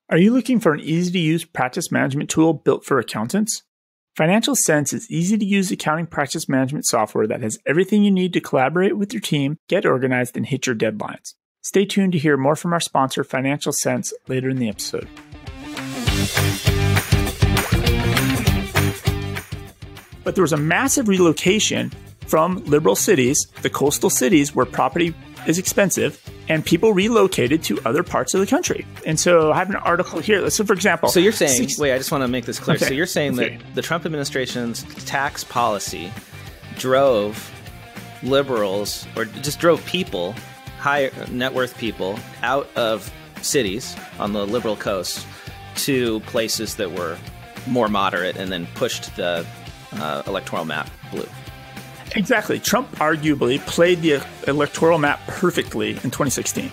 Are you looking for an easy-to-use practice management tool built for accountants? Financial Sense is easy-to-use accounting practice management software that has everything you need to collaborate with your team, get organized, and hit your deadlines. Stay tuned to hear more from our sponsor, Financial Sense, later in the episode. But there was a massive relocation from liberal cities, the coastal cities where property is expensive, and people relocated to other parts of the country. And so I have an article here. So, for example... So you're saying... Wait, I just want to make this clear. Okay. So you're saying that the Trump administration's tax policy drove liberals, or just drove people, high net worth people, out of cities on the liberal coast to places that were more moderate and then pushed the electoral map blue. Exactly. Trump arguably played the electoral map perfectly in 2016.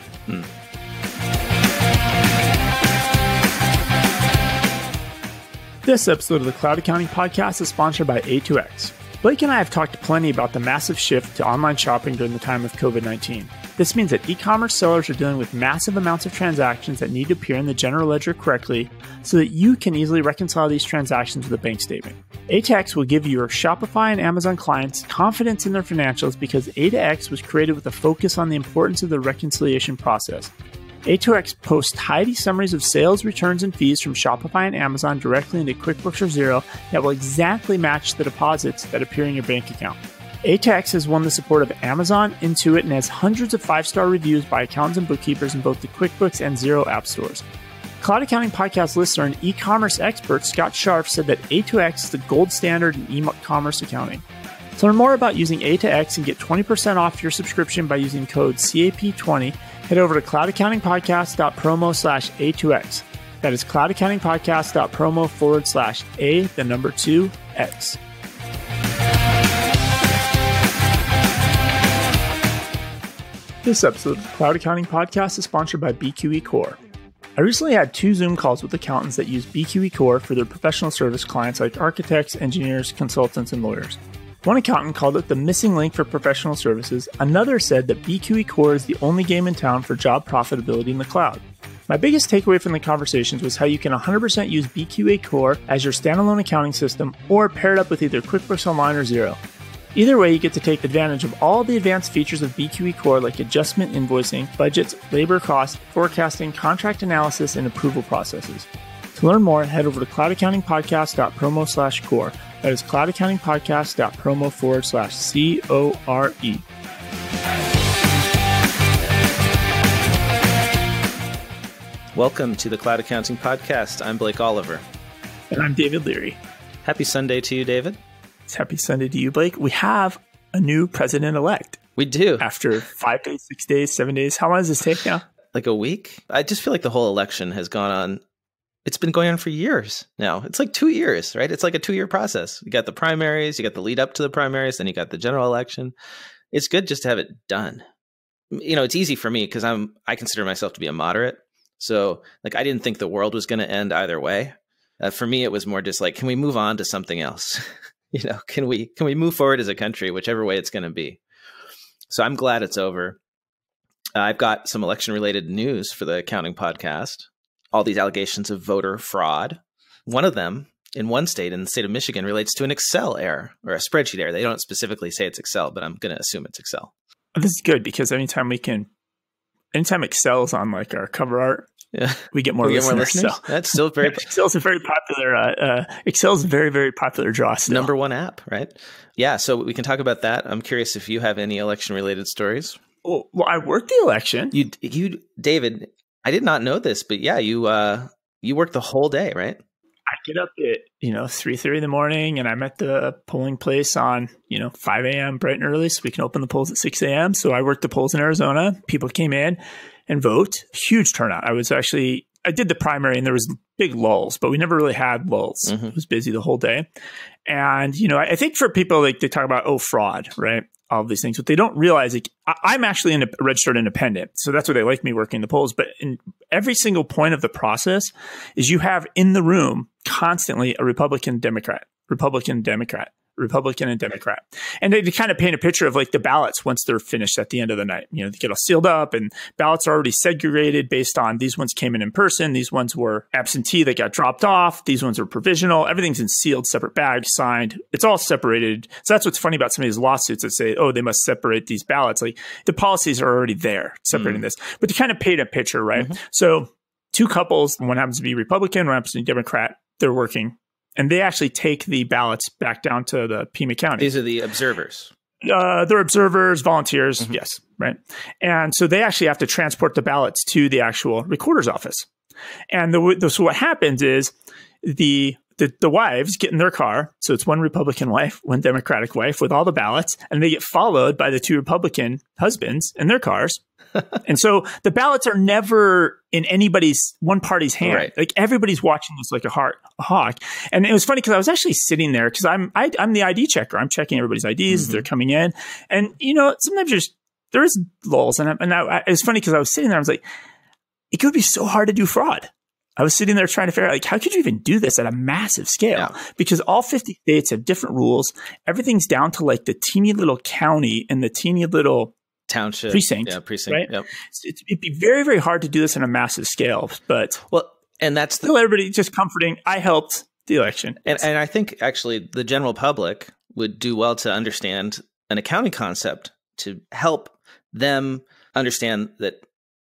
This episode of the Cloud Accounting Podcast is sponsored by A2X. Blake and I have talked plenty about the massive shift to online shopping during the time of COVID-19. This means that e-commerce sellers are dealing with massive amounts of transactions that need to appear in the general ledger correctly so that you can easily reconcile these transactions with a bank statement. A2X will give your Shopify and Amazon clients confidence in their financials because A2X was created with a focus on the importance of the reconciliation process. A2X posts tidy summaries of sales, returns, and fees from Shopify and Amazon directly into QuickBooks or Xero that will exactly match the deposits that appear in your bank account. A2X has won the support of Amazon, Intuit, and has hundreds of 5-star reviews by accountants and bookkeepers in both the QuickBooks and Xero app stores. Cloud Accounting Podcast listener and e-commerce expert Scott Scharf said that A2X is the gold standard in e-commerce accounting. To learn more about using A2X and get 20% off your subscription by using code CAP20, head over to cloudaccountingpodcast.promo/A2X. That is cloudaccountingpodcast.promo/A2X. This episode of the Cloud Accounting Podcast is sponsored by BQE Core. I recently had 2 Zoom calls with accountants that use BQE Core for their professional service clients like architects, engineers, consultants, and lawyers. One accountant called it the missing link for professional services. Another said that BQE Core is the only game in town for job profitability in the cloud. My biggest takeaway from the conversations was how you can 100% use BQE Core as your standalone accounting system or pair it up with either QuickBooks Online or Xero. Either way, you get to take advantage of all the advanced features of BQE Core like adjustment invoicing, budgets, labor costs, forecasting, contract analysis, and approval processes. To learn more, head over to cloudaccountingpodcast.promo/core. That is cloudaccountingpodcast.promo/CORE. Welcome to the Cloud Accounting Podcast. I'm Blake Oliver. And I'm David Leary. Happy Sunday to you, David. It's happy Sunday to you, Blake. We have a new president-elect. We do. After 5 days, 6 days, 7 days. How long does this take now? Like a week? I just feel like the whole election has gone on. It's been going on for years now. It's like 2 years, right? It's like a 2-year process. You got the primaries, you got the lead up to the primaries, then you got the general election. It's good just to have it done. You know, it's easy for me because I consider myself to be a moderate. So like, I didn't think the world was going to end either way. For me, it was more just like, can we move on to something else? You know, can we move forward as a country, whichever way it's going to be? So I'm glad it's over. I've got some election related news for the accounting podcast. All these allegations of voter fraud. One of them in one state, in the state of Michigan, relates to an Excel error or a spreadsheet error. They don't specifically say it's Excel, but I'm going to assume it's Excel. This is good because anytime Excel is on like our cover art, yeah, we get more listeners. So. That's still very. Excel's a very popular. Excel's a very, very popular draw. Still. Number 1 app, right? Yeah, so we can talk about that. I'm curious if you have any election related stories. Well, I worked the election. You, David. I did not know this, but yeah, you worked the whole day, right? I get up at 3:30 in the morning, and I'm at the polling place on 5 a.m. bright and early, so we can open the polls at 6 a.m. So I worked the polls in Arizona. People came in and vote. Huge turnout. I did the primary, and there was big lulls, but we never really had lulls. Mm-hmm. It was busy the whole day, and I think for people like they talk about fraud, right? All of these things, but they don't realize I'm actually a registered independent. So that's why they like me working the polls. But in every single point of the process is you have in the room constantly a Republican, Democrat. Republican and Democrat. And they kind of paint a picture of like the ballots once they're finished at the end of the night. You know, they get all sealed up and ballots are already segregated based on these ones came in person. These ones were absentee that got dropped off. These ones are provisional. Everything's in sealed, separate bags, signed. It's all separated. So that's what's funny about some of these lawsuits that say, oh, they must separate these ballots. Like the policies are already there separating this. But to kind of paint a picture, right? So two couples, one happens to be Republican, one happens to be Democrat. They're working. And they actually take the ballots back down to the Pima County. These are the observers. They're observers, volunteers. Yes, right. And so they actually have to transport the ballots to the actual recorder's office. And so what happens is the wives get in their car. So it's one Republican wife, one Democratic wife with all the ballots, and they get followed by the two Republican husbands in their cars. And so the ballots are never in one party's hand. Right. Like everybody's watching this like a hawk. And it was funny because I was actually sitting there because I'm the ID checker. I'm checking everybody's IDs as they're coming in. And, you know, sometimes there is lulls. And it was funny because I was sitting there. I was like, it could be so hard to do fraud. I was sitting there trying to figure out, like, how could you even do this at a massive scale? Yeah. Because all 50 states have different rules. Everything's down to like the teeny little county and the teeny little township precinct. Yeah, precinct. Right? Yep. It'd be very, very hard to do this on a massive scale. But and that's still everybody just comforting. I helped the election. And I think actually the general public would do well to understand an accounting concept to help them understand that,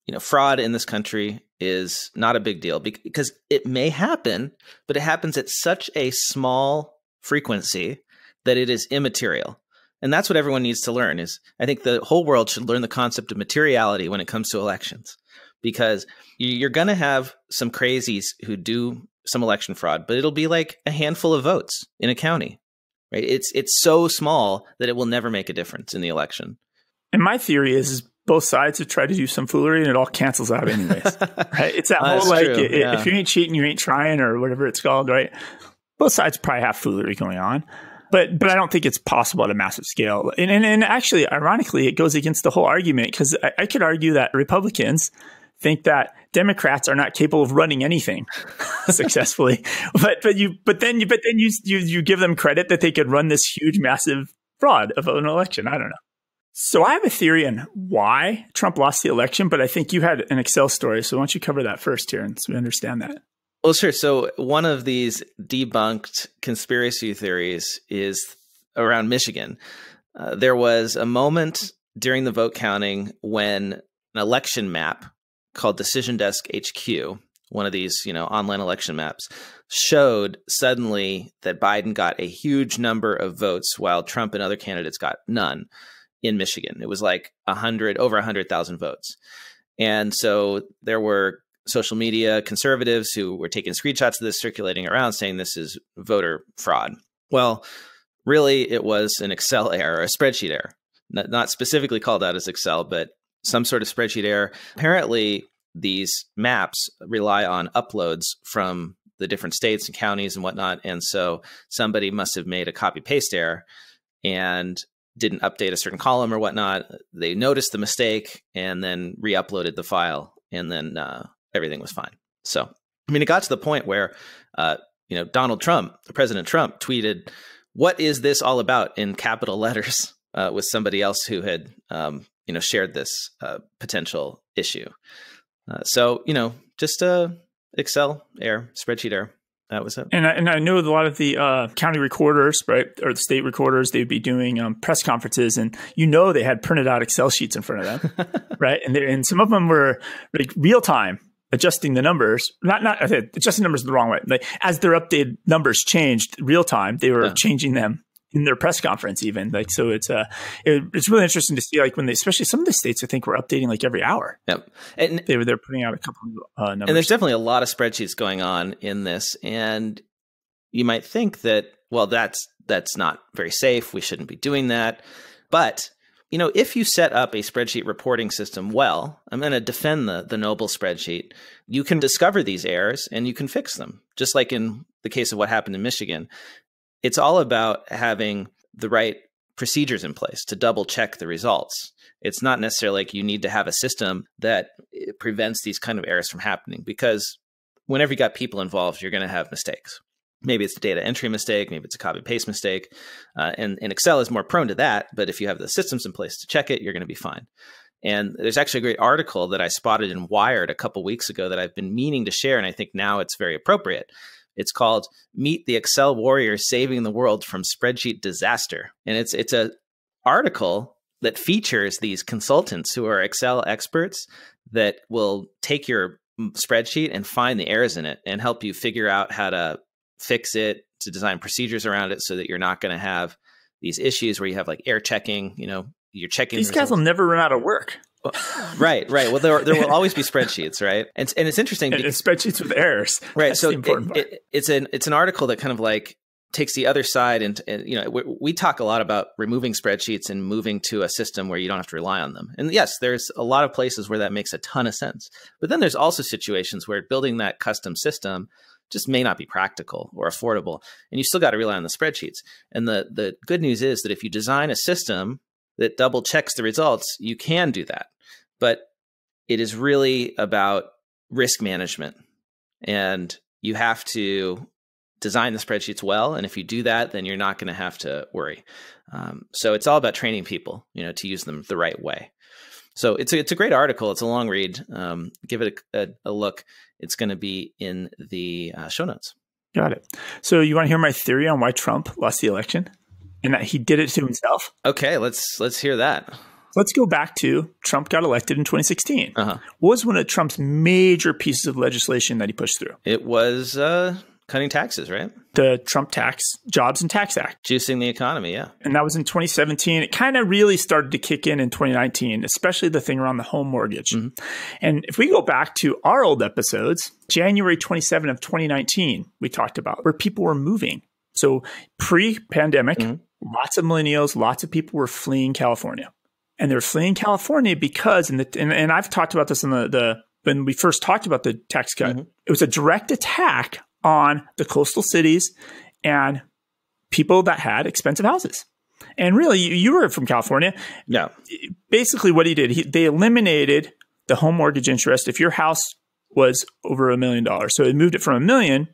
you know, fraud in this country is not a big deal because it may happen, but it happens at such a small frequency that it is immaterial. And that's what everyone needs to learn is I think the whole world should learn the concept of materiality when it comes to elections, because you're going to have some crazies who do some election fraud, but it'll be like a handful of votes in a county, right? It's so small that it will never make a difference in the election. And my theory is both sides have tried to do some foolery and it all cancels out anyways, right? It's that whole like, if you ain't cheating, you ain't trying or whatever it's called, right? Both sides probably have foolery going on. But I don't think it's possible at a massive scale. And actually, ironically, it goes against the whole argument because I could argue that Republicans think that Democrats are not capable of running anything successfully. But then you give them credit that they could run this huge, massive fraud of an election. I don't know. So I have a theory on why Trump lost the election, but I think you had an Excel story. So why don't you cover that first here so we understand that? Well, sure. So one of these debunked conspiracy theories is around Michigan. There was a moment during the vote counting when an election map called Decision Desk HQ, one of these, you know, online election maps, showed suddenly that Biden got a huge number of votes while Trump and other candidates got none in Michigan. It was like over 100,000 votes. And so there were social media conservatives who were taking screenshots of this, circulating around saying this is voter fraud. Well, really, it was an Excel error, a spreadsheet error, not specifically called out as Excel, but some sort of spreadsheet error. Apparently, these maps rely on uploads from the different states and counties and whatnot. And so somebody must have made a copy paste error and didn't update a certain column or whatnot. They noticed the mistake and then re-uploaded the file, and then everything was fine. So, I mean, it got to the point where, Donald Trump, President Trump, tweeted, "What is this all about?" in capital letters with somebody else who had, shared this potential issue. So, just Excel error, spreadsheet error. That was it. And I know a lot of the county recorders, right, or the state recorders, they'd be doing press conferences, and they had printed out Excel sheets in front of them, right? And some of them were like real time adjusting the numbers. Not adjusting numbers the wrong way. Like as their updated numbers changed real time, they were changing them in their press conference even. Like, so it's really interesting to see, like, when especially some of the states, I think, were updating like every hour. Yep. And they're putting out a couple of numbers. And there's definitely a lot of spreadsheets going on in this. And you might think that, well, that's not very safe. We shouldn't be doing that. But, if you set up a spreadsheet reporting system well, I'm going to defend the Noble spreadsheet. You can discover these errors and you can fix them. Just like in the case of what happened in Michigan. It's all about having the right procedures in place to double check the results. It's not necessarily like you need to have a system that prevents these kind of errors from happening, because whenever you got people involved, you're going to have mistakes. Maybe it's a data entry mistake. Maybe it's a copy paste mistake. And Excel is more prone to that. But if you have the systems in place to check it, you're going to be fine. And there's actually a great article that I spotted in Wired a couple weeks ago that I've been meaning to share. And I think now it's very appropriate. It's called Meet the Excel Warriors Saving the World from Spreadsheet Disaster. And it's a article that features these consultants who are Excel experts that will take your spreadsheet and find the errors in it and help you figure out how to fix it, to design procedures around it so that you're not going to have these issues where you have like error checking, you're checking. These guys will never run out of work. Right. Well, there will always be sspretsheets, right? And it's interesting. And spreadsheets with errors. Right. That's so the important part. It's an article that kind of like takes the other side. And we talk a lot about removing spreadsheets and moving to a system where you don't have to rely on them. And yes, there's a lot of places where that makes a ton of sense. But then there's also situations where building that custom system just may not be practical or affordable. And you still got to rely on the spreadsheets. And the good news is that if you design a system that double checks the results, you can do that. But it is really about risk management. And you have to design the spreadsheets well. And if you do that, then you're not going to have to worry. So it's all about training people, to use them the right way. So it's a great article. It's a long read. Give it a look. It's going to be in the show notes. Got it. So you want to hear my theory on why Trump lost the election and that he did it to himself? Okay, let's hear that. Let's go back to Trump got elected in 2016. What was one of Trump's major pieces of legislation that he pushed through? It was cutting taxes, right? The Trump Tax Jobs and Tax Act. Juicing the economy, yeah. And that was in 2017. It kind of really started to kick in 2019, especially the thing around the home mortgage. And if we go back to our old episodes, January 27 of 2019, we talked about where people were moving. So pre-pandemic, lots of millennials, lots of people were fleeing California. And they're fleeing California because, and I've talked about this in when we first talked about the tax cut, it was a direct attack on the coastal cities and people that had expensive houses. And really, you were from California. Yeah. Basically, what he did, they eliminated the home mortgage interest if your house was over $1 million. So it moved it from $1 million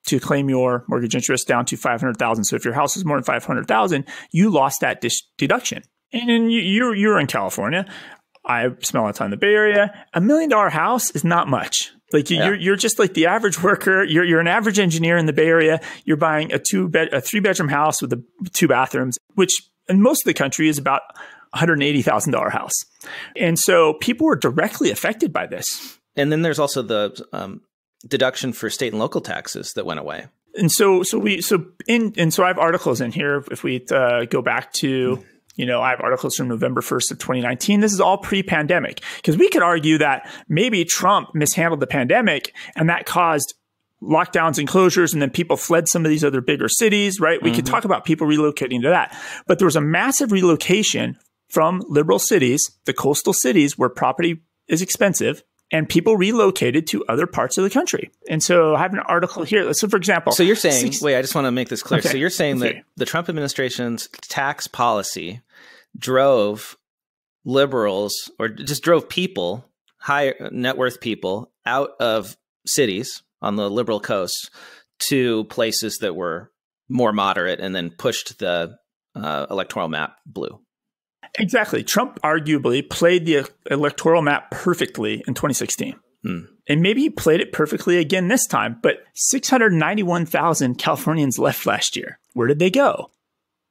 to claim your mortgage interest down to $500,000. So if your house was more than $500,000, you lost that deduction. And you're in California. I spent a lot of time in the Bay Area. $1 million house is not much. Like you're just like the average worker. You're an average engineer in the Bay Area. You're buying a 3-bedroom house with 2 bathrooms, which in most of the country is about $180,000 house. And so people were directly affected by this. And then there's also the deduction for state and local taxes that went away. And so I have articles in here. If we go back to, I have articles from November 1st of 2019. This is all pre-pandemic, because we could argue that maybe Trump mishandled the pandemic and that caused lockdowns and closures, and then people fled some of these other bigger cities, right? We could talk about people relocating to that. But there was a massive relocation from liberal cities, the coastal cities where property is expensive, and people relocated to other parts of the country. And so I have an article here. So for example, so you're saying, wait, I just want to make this clear. Okay. So you're saying that the Trump administration's tax policy drove liberals, or just drove people, high net worth people, out of cities on the liberal coast to places that were more moderate, and then pushed the electoral map blue. Exactly. Trump arguably played the electoral map perfectly in 2016. And maybe he played it perfectly again this time, but 691,000 Californians left last year. Where did they go?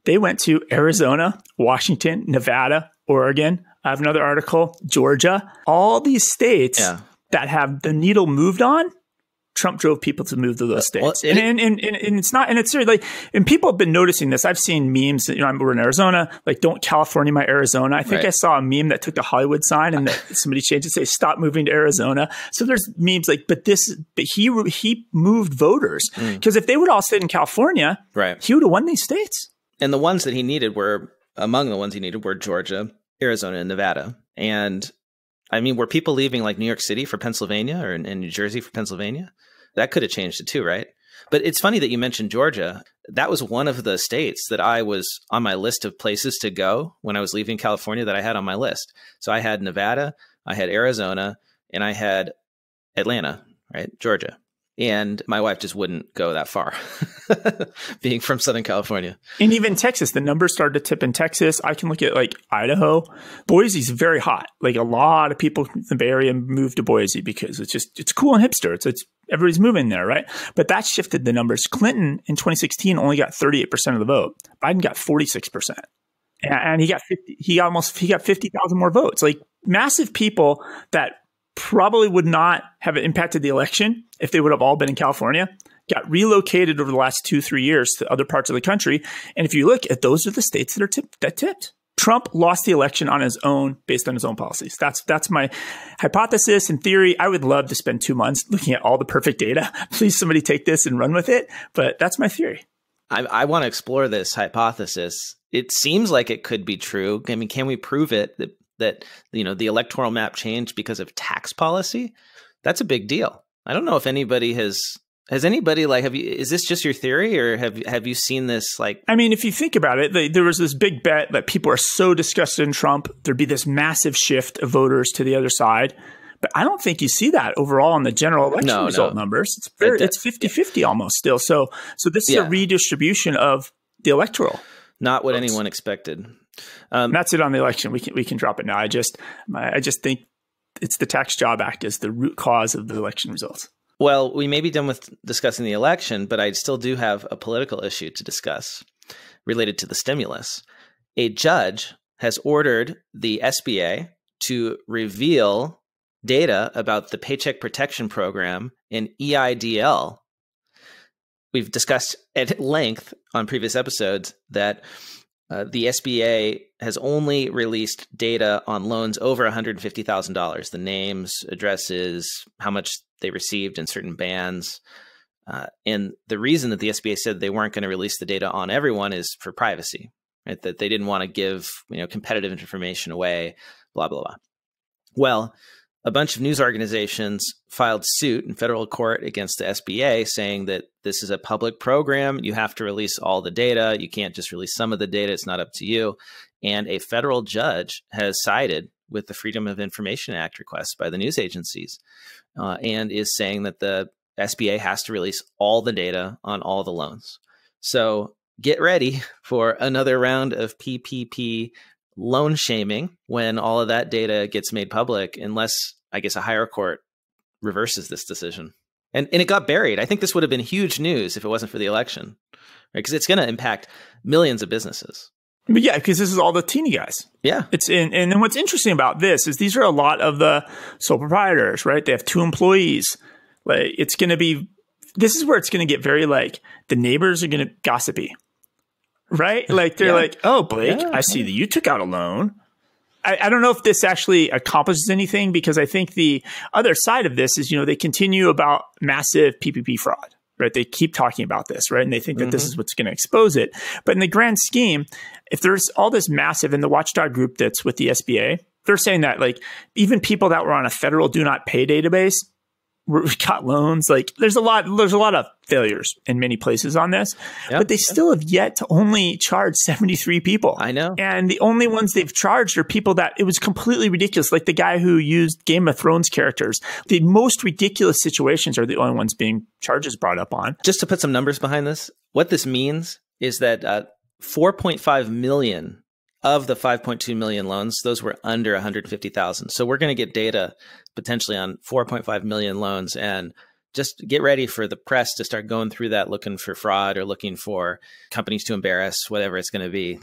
They went to Arizona, Washington, Nevada, Oregon. I have another article, Georgia. All these states that have the needle moved on, Trump drove people to move to those states. Well, and it's not, and it's like, and people have been noticing this. I've seen memes, we're in Arizona, like, don't California my Arizona. I think I saw a meme that took the Hollywood sign and that somebody changed it to say, stop moving to Arizona. So there's memes like, but he moved voters, because if they would all stayed in California, he would have won these states. And the ones that he needed were, among the ones he needed were Georgia, Arizona, and Nevada. And I mean, were people leaving like New York City for Pennsylvania, or in New Jersey for Pennsylvania? That could have changed it too, right? But it's funny that you mentioned Georgia. That was one of the states that I was on my list of places to go when I was leaving California that I had on my list. So I had Nevada, I had Arizona, and I had Atlanta, right? Georgia. And my wife just wouldn't go that far, being from Southern California. And even Texas, the numbers started to tip in Texas. I can look at like Idaho. Boise's very hot. Like a lot of people from the Bay Area move to Boise because it's cool and hipster. It's everybody's moving there, right? But that shifted the numbers. Clinton in 2016 only got 38% of the vote. Biden got 46%. And he got 50,000 more votes. Like massive people that probably would not have impacted the election if they would have all been in California, got relocated over the last 2-3 years to other parts of the country. And if you look at those are the states that tipped. Trump lost the election on his own based on his own policies. That's my hypothesis and theory. I would love to spend 2 months looking at all the perfect data. Please, somebody take this and run with it. But that's my theory. I want to explore this hypothesis. It seems like it could be true. I mean, can we prove it that the electoral map changed because of tax policy? That's a big deal. I don't know if anybody has anybody is this just your theory, or have you seen this? Like, I mean, if you think about it, there was this big bet that people are so disgusted in Trump, there'd be this massive shift of voters to the other side. But I don't think you see that overall in the general election result numbers. It's 50-50 almost still. So this is a redistribution of the electoral. Not what anyone expected. That's it on the election. We can drop it now. I just think it's the Tax Job Act is the root cause of the election results. Well, we may be done with discussing the election, but I still do have a political issue to discuss related to the stimulus. A judge has ordered the SBA to reveal data about the Paycheck Protection Program and EIDL. We've discussed at length on previous episodes that the SBA has only released data on loans over $150,000, the names, addresses, how much they received in certain bands. And the reason that the SBA said they weren't going to release the data on everyone is for privacy, right? That they didn't want to give competitive information away, blah, blah, blah. Well, a bunch of news organizations filed suit in federal court against the SBA saying that this is a public program. You have to release all the data. You can't just release some of the data. It's not up to you. And a federal judge has sided with the Freedom of Information Act requests by the news agencies and is saying that the SBA has to release all the data on all the loans. So get ready for another round of PPP loan shaming when all of that data gets made public, unless, I guess, a higher court reverses this decision. And it got buried. I think this would have been huge news if it wasn't for the election, right? Because it's going to impact millions of businesses. But yeah, because this is all the teeny guys. Yeah. And then what's interesting about this is these are a lot of the sole proprietors, right? They have 2 employees. Like this is where it's going to get very the neighbors are going to gossipy. Right? Like they're like, oh, Blake, I see that you took out a loan. I don't know if this actually accomplishes anything, because I think the other side of this is, they continue about massive PPP fraud, right? They keep talking about this, right? And they think that this is what's going to expose it. But in the grand scheme, if there's all this massive, and the watchdog group that's with the SBA, they're saying that even people that were on a federal do not pay database got loans. There's a lot of failures in many places on this, but they still have yet to only charge 73 people. I know. And the only ones they've charged are people that it was completely ridiculous. Like the guy who used Game of Thrones characters. The most ridiculous situations are the only ones being charges brought up on. Just to put some numbers behind this, what this means is that 4.5 million of the 5.2 million loans, those were under 150,000. So we're going to get data potentially on 4.5 million loans, and just get ready for the press to start going through that, looking for fraud or looking for companies to embarrass, whatever it's going to be.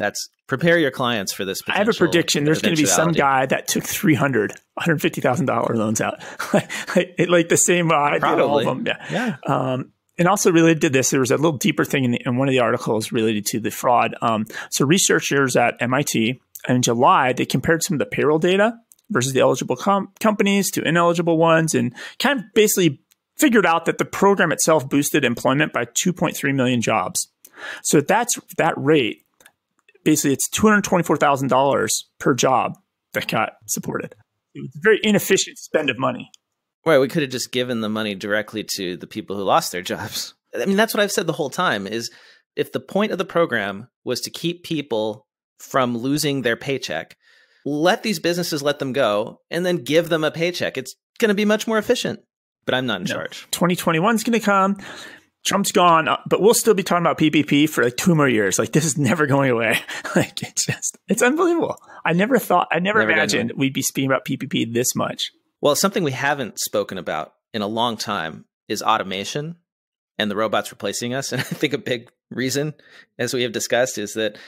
Prepare your clients for this. I have a prediction. There's going to be some guy that took $150,000 loans out. like the same, I did all of them. Yeah. And also related to this, there was a little deeper thing in one of the articles related to the fraud. So researchers at MIT in July, they compared some of the payroll data versus the eligible companies to ineligible ones, and kind of basically figured out that the program itself boosted employment by 2.3 million jobs. So that rate, basically it's $224,000 per job that got supported. It was a very inefficient spend of money. Right, we could have just given the money directly to the people who lost their jobs. I mean, that's what I've said the whole time, is if the point of the program was to keep people from losing their paycheck, let these businesses let them go and then give them a paycheck. It's going to be much more efficient. But I'm not in charge. 2021 is going to come. Trump's gone, but we'll still be talking about PPP for like 2 more years. Like, this is never going away. Like, it's unbelievable. I never imagined we'd be speaking about PPP this much. Well, something we haven't spoken about in a long time is automation and the robots replacing us. And I think a big reason, as we have discussed, is that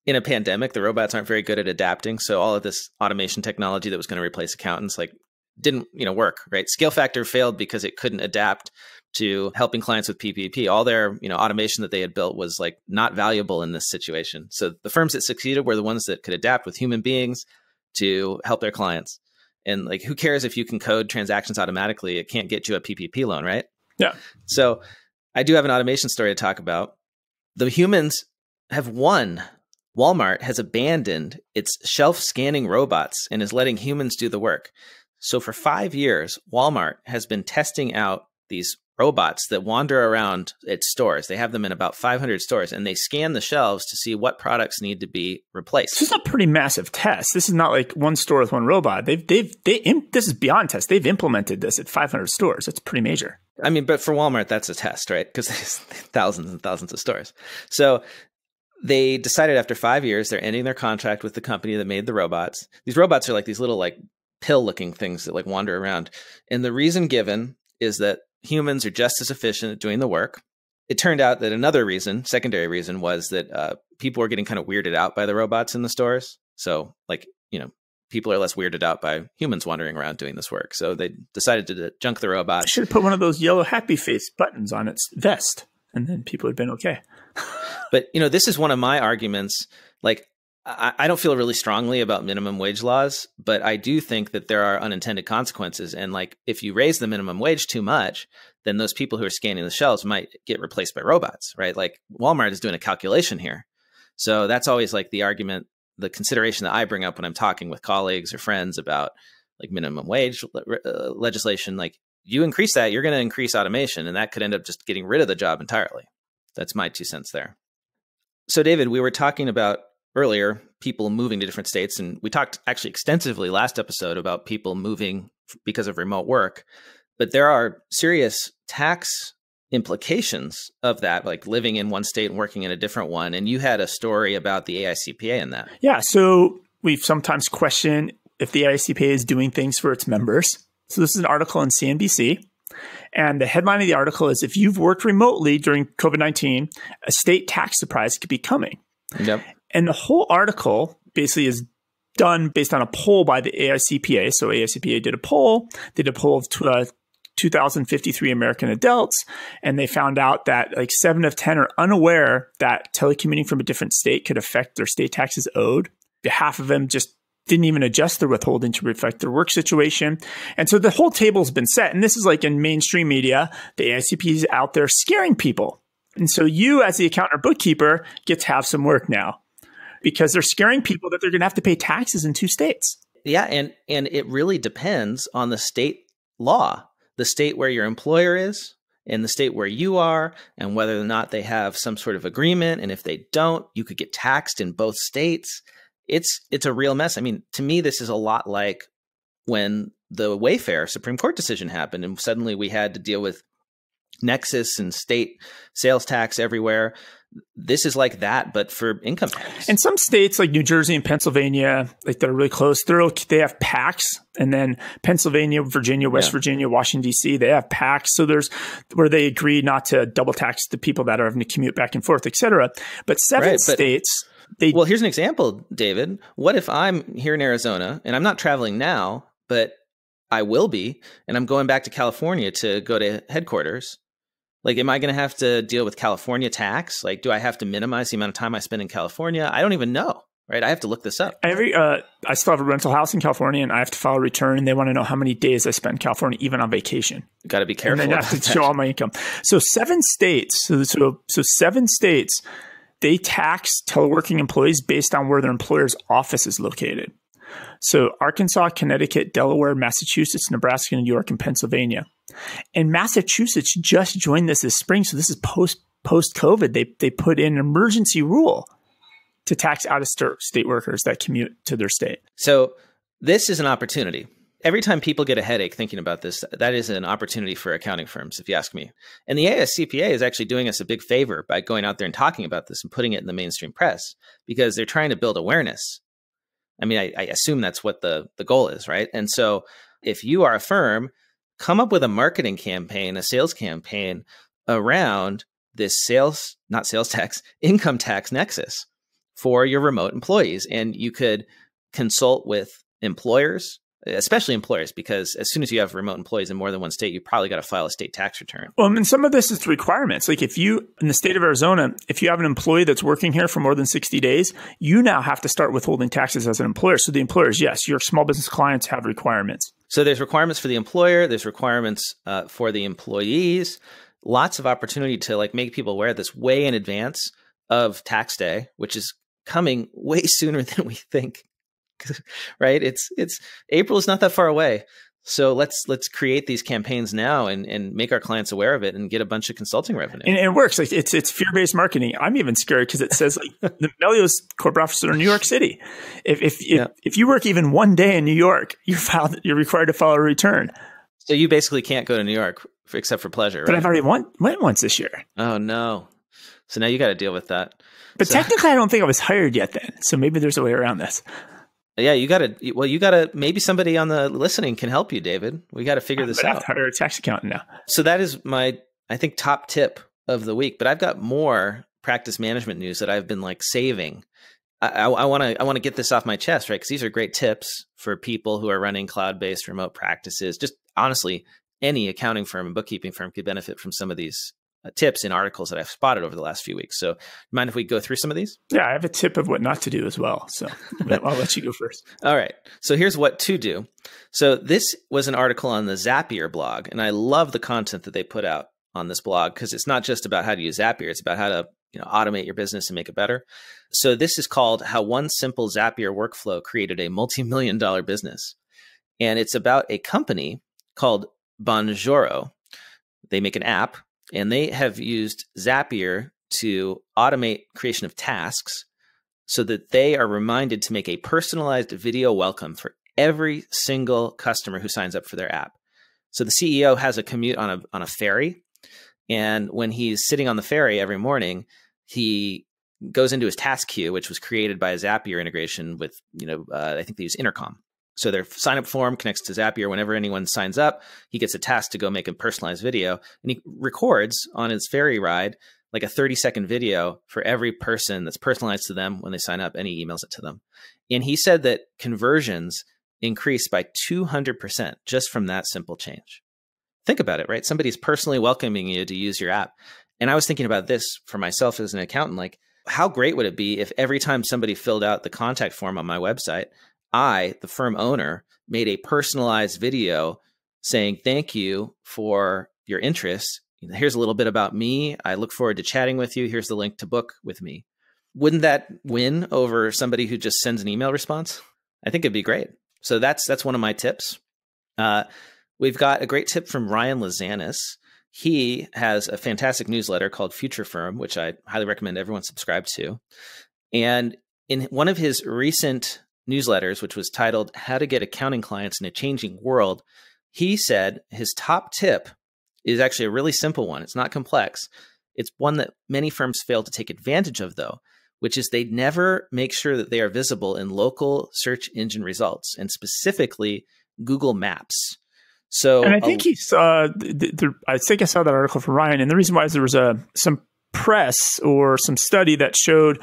in a pandemic, the robots aren't very good at adapting. So all of this automation technology that was going to replace accountants, like, didn't, work, right? Scale Factor failed because it couldn't adapt to helping clients with PPP. All their, automation that they had built was like not valuable in this situation. So the firms that succeeded were the ones that could adapt with human beings to help their clients. And like, who cares if you can code transactions automatically? It can't get you a PPP loan, right? Yeah. So I do have an automation story to talk about. The humans have won. Walmart has abandoned its shelf scanning robots and is letting humans do the work. So for 5 years, Walmart has been testing out these robots that wander around its stores. They have them in about 500 stores, and they scan the shelves to see what products need to be replaced. This is a pretty massive test. This is not like one store with one robot. This is beyond test. They've implemented this at 500 stores. It's pretty major. I mean, but for Walmart, that's a test, right? Because there's thousands and thousands of stores. So they decided after 5 years, they're ending their contract with the company that made the robots. These robots are like these little like pill-looking things that like wander around. And the reason given is that humans are just as efficient at doing the work. It turned out that another reason, secondary reason, was that people were getting kind of weirded out by the robots in the stores. So like, people are less weirded out by humans wandering around doing this work. So they decided to junk the robots. I should have put one of those yellow happy face buttons on its vest, and then people would have been okay. But, this is one of my arguments. Like, I don't feel really strongly about minimum wage laws, but I do think that there are unintended consequences. And like, if you raise the minimum wage too much, then those people who are scanning the shelves might get replaced by robots, right? Like Walmart is doing a calculation here. So that's always like the argument, the consideration that I bring up when I'm talking with colleagues or friends about like minimum wage legislation. Like, you increase that, you're going to increase automation, and that could end up just getting rid of the job entirely. That's my 2 cents there. So David, we were talking about earlier people moving to different states, and we talked actually extensively last episode about people moving because of remote work, but there are serious tax implications of that, like living in one state and working in a different one. And you had a story about the AICPA in that. Yeah. So we've sometimes questioned if the AICPA is doing things for its members. So this is an article in CNBC. And the headline of the article is, if you've worked remotely during COVID-19, a state tax surprise could be coming. Yep. And the whole article basically is done based on a poll by the AICPA. So AICPA did a poll. They did a poll of 2,053 American adults, and they found out that like 7 of 10 are unaware that telecommuting from a different state could affect their state taxes owed. Half of them just didn't even adjust their withholding to reflect their work situation. And so the whole table's been set. And this is like in mainstream media, the AICPA is out there scaring people. And so you, as the accountant or bookkeeper, get to have some work now, because they're scaring people that they're going to have to pay taxes in 2 states. Yeah, and it really depends on the state law, the state where your employer is and the state where you are, and whether or not they have some sort of agreement. And if they don't, you could get taxed in both states. It's a real mess. I mean, to me, this is a lot like when the Wayfair Supreme Court decision happened, and suddenly we had to deal with nexus and state sales tax everywhere. This is like that, but for income tax. And some states like New Jersey and Pennsylvania, like they're really close. They have PACs, and then Pennsylvania, Virginia, West Virginia, Washington, D.C., they have PACs. So there's where they agree not to double tax the people that are having to commute back and forth, et cetera. But seven states... Well, here's an example, David. What if I'm here in Arizona and I'm not traveling now, but I will be, and I'm going back to California to go to headquarters? Like, am I going to have to deal with California tax? Like, do I have to minimize the amount of time I spend in California? I don't even know, right? I have to look this up. I still have a rental house in California, and I have to file a return, and they want to know how many days I spend in California, even on vacation. You got to be careful. And then I have to show all my income. So 7 states, so 7 states, they tax teleworking employees based on where their employer's office is located. So Arkansas, Connecticut, Delaware, Massachusetts, Nebraska, New York, and Pennsylvania. And Massachusetts just joined this spring. So this is post-COVID. They put in an emergency rule to tax out-of-state workers that commute to their state. So this is an opportunity. Every time people get a headache thinking about this, that is an opportunity for accounting firms, if you ask me. And the ASCPA is actually doing us a big favor by going out there and talking about this and putting it in the mainstream press because they're trying to build awareness. I mean, I assume that's what the goal is, right? And so if you are a firm, come up with a marketing campaign, a sales campaign around this income tax nexus for your remote employees. And you could consult with employers, especially employers, because as soon as you have remote employees in more than one state, you probably got to file a state tax return. Well, I mean, some of this is requirements. Like if you, in the state of Arizona, if you have an employee that's working here for more than 60 days, you now have to start withholding taxes as an employer. So the employers, yes, your small business clients have requirements. So there's requirements for the employer. There's requirements for the employees. Lots of opportunity to like make people aware of this way in advance of tax day, which is coming way sooner than we think. Right? It's April is not that far away. So let's create these campaigns now and make our clients aware of it and get a bunch of consulting revenue. And it works. Like it's fear-based marketing. I'm even scared because it says like the Melio's corporate office in New York City. If you work even one day in New York, you're required to file a return. So you basically can't go to New York except for pleasure. But right? I've already went once this year. Oh no. So now you got to deal with that. But technically I don't think I was hired yet then. So maybe there's a way around this. Yeah, you got to, maybe somebody on the listening can help you, David. We got to figure this out. I've hired a tax accountant now. So that is my, I think, top tip of the week, but I've got more practice management news that I've been like saving. I want to get this off my chest, right? Because these are great tips for people who are running cloud-based remote practices. Just honestly, any accounting firm and bookkeeping firm could benefit from some of these tips in articles that I've spotted over the last few weeks. So mind if we go through some of these? Yeah, I have a tip of what not to do as well. So I'll let you go first. All right. So here's what to do. So this was an article on the Zapier blog, and I love the content that they put out on this blog because it's not just about how to use Zapier. It's about how to automate your business and make it better. So this is called How One Simple Zapier Workflow Created a Multi-million-dollar Business. And it's about a company called Bonjoro. They make an app, and they have used Zapier to automate creation of tasks so that they are reminded to make a personalized video welcome for every single customer who signs up for their app. So the CEO has a commute on a ferry, and when he's sitting on the ferry every morning, he goes into his task queue, which was created by a Zapier integration with, I think they use Intercom. So their sign-up form connects to Zapier. Whenever anyone signs up, he gets a task to go make a personalized video. And he records on his ferry ride like a 30-second video for every person that's personalized to them when they sign up, and he emails it to them. And he said that conversions increased by 200% just from that simple change. Think about it, right? Somebody's personally welcoming you to use your app. And I was thinking about this for myself as an accountant, like how great would it be if every time somebody filled out the contact form on my website, I, the firm owner, made a personalized video saying, thank you for your interest. Here's a little bit about me. I look forward to chatting with you. Here's the link to book with me. Wouldn't that win over somebody who just sends an email response? I think it'd be great. So that's one of my tips. We've got a great tip from Ryan Lazanis. He has a fantastic newsletter called Future Firm, which I highly recommend everyone subscribe to. And in one of his recent newsletters, which was titled How to Get Accounting Clients in a Changing World, he said his top tip is actually a really simple one. It's not complex. It's one that many firms fail to take advantage of, though, which is they never make sure that they are visible in local search engine results, and specifically Google Maps. So, and I think I think I saw that article from Ryan, and the reason why is there was some press or some study that showed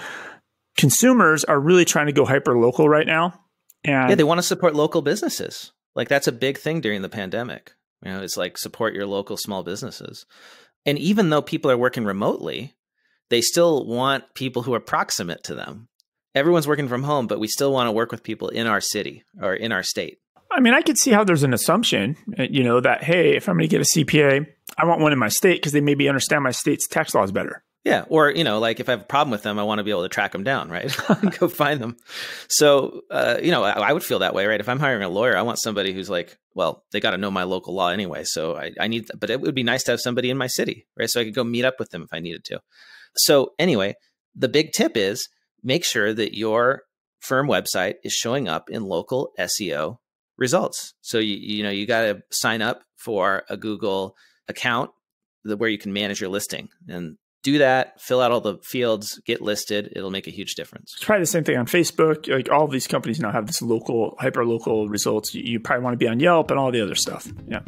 consumers are really trying to go hyper local right now. And they want to support local businesses. Like that's a big thing during the pandemic. It's like support your local small businesses. And even though people are working remotely, they still want people who are proximate to them. Everyone's working from home, but we still want to work with people in our city or in our state. I mean, I could see how there's an assumption, that, hey, if I'm going to get a CPA, I want one in my state because they maybe understand my state's tax laws better. Yeah. Or, like if I have a problem with them, I want to be able to track them down, right? Go find them. So, I would feel that way, right? If I'm hiring a lawyer, I want somebody who's like, well, they got to know my local law anyway. So I need, but it would be nice to have somebody in my city, right? So I could go meet up with them if I needed to. So anyway, the big tip is make sure that your firm website is showing up in local SEO results. So you got to sign up for a Google account where you can manage your listing, and do that, fill out all the fields, get listed. It'll make a huge difference. It's probably the same thing on Facebook. Like all of these companies now have this local, hyper local results. You probably want to be on Yelp and all the other stuff. Yeah.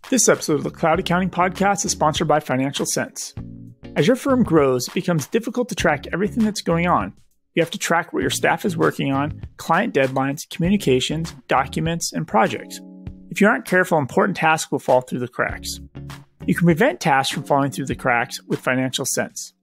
This episode of the Cloud Accounting Podcast is sponsored by Financial Sense. As your firm grows, it becomes difficult to track everything that's going on. You have to track what your staff is working on, client deadlines, communications, documents, and projects. If you aren't careful, important tasks will fall through the cracks. You can prevent tasks from falling through the cracks with Financial Sense.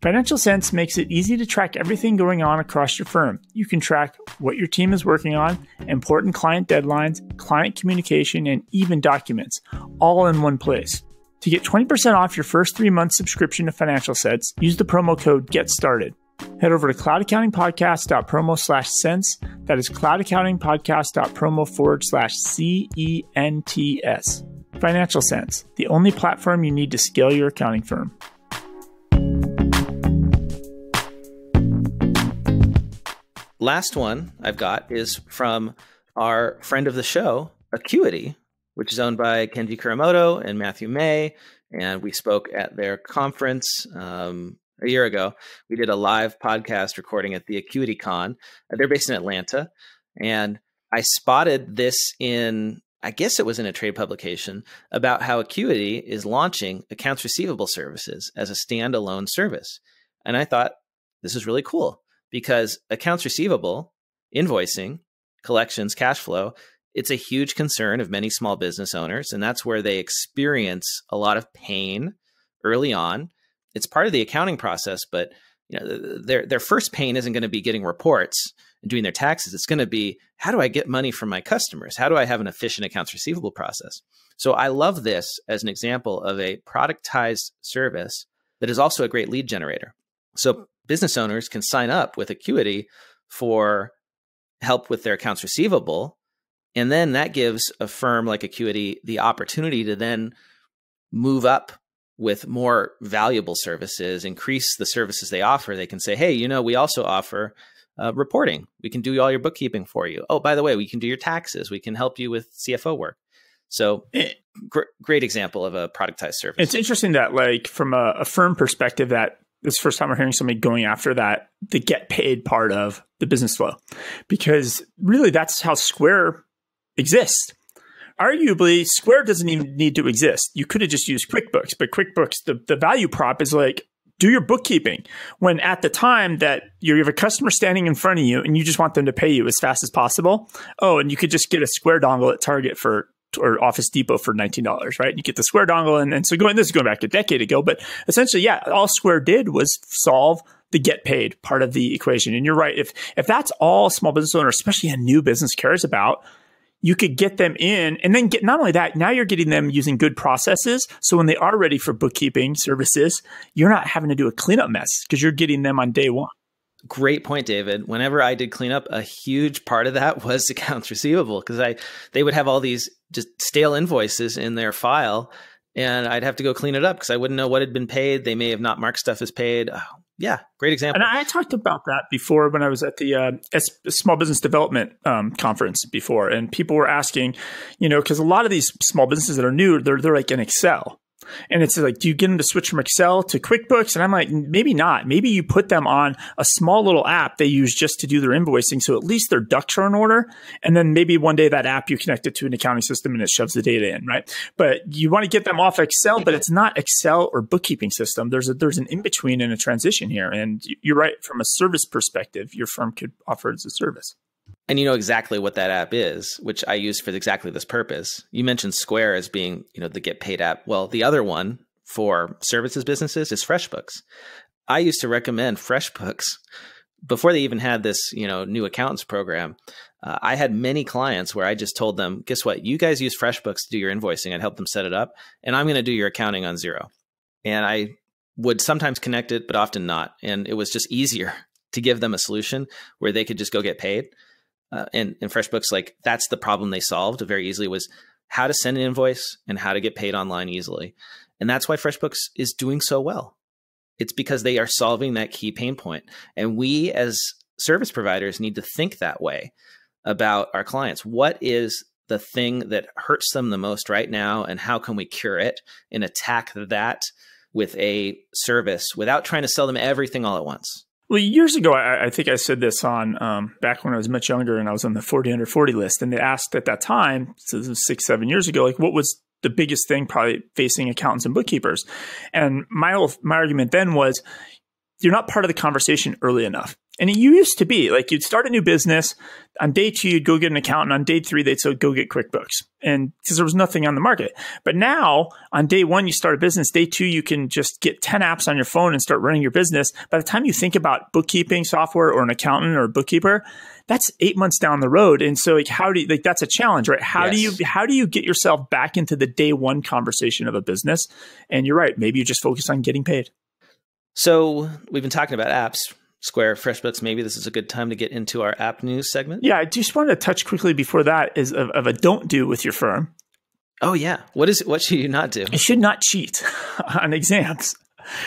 Financial Sense makes it easy to track everything going on across your firm. You can track what your team is working on, important client deadlines, client communication, and even documents, all in one place. To get 20% off your first 3-month subscription to Financial Sense, use the promo code GETSTARTED. Head over to cloudaccountingpodcast.promo/sense. That is cloudaccountingpodcast.promo/CENTS. Financial Sense, the only platform you need to scale your accounting firm. Last one I've got is from our friend of the show, Acuity, which is owned by Kenji Kuramoto and Matthew May. And we spoke at their conference a year ago. We did a live podcast recording at the Acuity Con. They're based in Atlanta. And I spotted this I guess it was in a trade publication, about how Acuity is launching accounts receivable services as a standalone service. And I thought, this is really cool because accounts receivable, invoicing, collections, cash flow, it's a huge concern of many small business owners. And that's where they experience a lot of pain early on. It's part of the accounting process, but their first pain isn't going to be getting reports and doing their taxes. It's going to be, how do I get money from my customers? How do I have an efficient accounts receivable process? So I love this as an example of a productized service that is also a great lead generator. So business owners can sign up with Acuity for help with their accounts receivable. And then that gives a firm like Acuity the opportunity to then move up with more valuable services, increase the services they offer. They can say, hey, we also offer reporting. We can do all your bookkeeping for you. Oh, by the way, we can do your taxes. We can help you with CFO work. So great example of a productized service. It's interesting that from a firm perspective, that this is the first time we're hearing somebody going after that, the get paid part of the business flow, because really that's how Square exists. Arguably, Square doesn't even need to exist. You could have just used QuickBooks, but QuickBooks, the value prop is do your bookkeeping. When at the time that you have a customer standing in front of you and you just want them to pay you as fast as possible, and you could just get a Square dongle at Target or Office Depot for $19, right? You get the Square dongle, and so this is going back a decade ago, but essentially, all Square did was solve the get paid part of the equation. And you're right, if that's all small business owner, especially a new business, cares about, you could get them in and then not only that, now you're getting them using good processes. So when they are ready for bookkeeping services, you're not having to do a cleanup mess because you're getting them on day one. Great point, David. Whenever I did cleanup, a huge part of that was accounts receivable, because they would have all these just stale invoices in their file, and I'd have to go clean it up because I wouldn't know what had been paid. They may have not marked stuff as paid. Oh, yeah, great example. And I talked about that before when I was at the Small Business Development Conference before, and people were asking, because a lot of these small businesses that are new, they're like in Excel. And it's like, do you get them to switch from Excel to QuickBooks? And I'm like, maybe not. Maybe you put them on a small little app they use just to do their invoicing. So at least their ducks are in order. And then maybe one day that app, you connect it to an accounting system and it shoves the data in, right? But you want to get them off Excel, but it's not Excel or bookkeeping system. There's an in-between and a transition here. And you're right. From a service perspective, your firm could offer it as a service. And you know exactly what that app is, which I use for exactly this purpose. You mentioned Square as being, the Get Paid app. Well, the other one for services businesses is FreshBooks. I used to recommend FreshBooks before they even had this, new accountants program. I had many clients where I just told them, guess what? You guys use FreshBooks to do your invoicing. I'd help them set it up, and I'm going to do your accounting on Xero. And I would sometimes connect it, but often not. And it was just easier to give them a solution where they could just go get paid. And FreshBooks, that's the problem they solved very easily, was how to send an invoice and how to get paid online easily. And that's why FreshBooks is doing so well. It's because they are solving that key pain point. And we as service providers need to think that way about our clients. What is the thing that hurts them the most right now, and how can we cure it and attack that with a service without trying to sell them everything all at once? Well, years ago, I think I said this on back when I was much younger and I was on the 40 under 40 list. And they asked at that time, so this was 6-7 years ago, like what was the biggest thing probably facing accountants and bookkeepers? And my argument then was, you're not part of the conversation early enough. And it used to be like you'd start a new business. On day 2, you'd go get an accountant. On day 3, they'd say, go get QuickBooks. And because there was nothing on the market. But now on day 1, you start a business. Day 2, you can just get 10 apps on your phone and start running your business. By the time you think about bookkeeping software or an accountant or a bookkeeper, that's 8 months down the road. And so like, how do you, like, that's a challenge, right? How do you get yourself back into the day 1 conversation of a business? And you're right. Maybe you just focus on getting paid. So we've been talking about apps, Square, FreshBooks. Maybe this is a good time to get into our app news segment. Yeah, I just wanted to touch quickly before that is of a don't do with your firm. Oh yeah, what should you not do? You should not cheat on exams.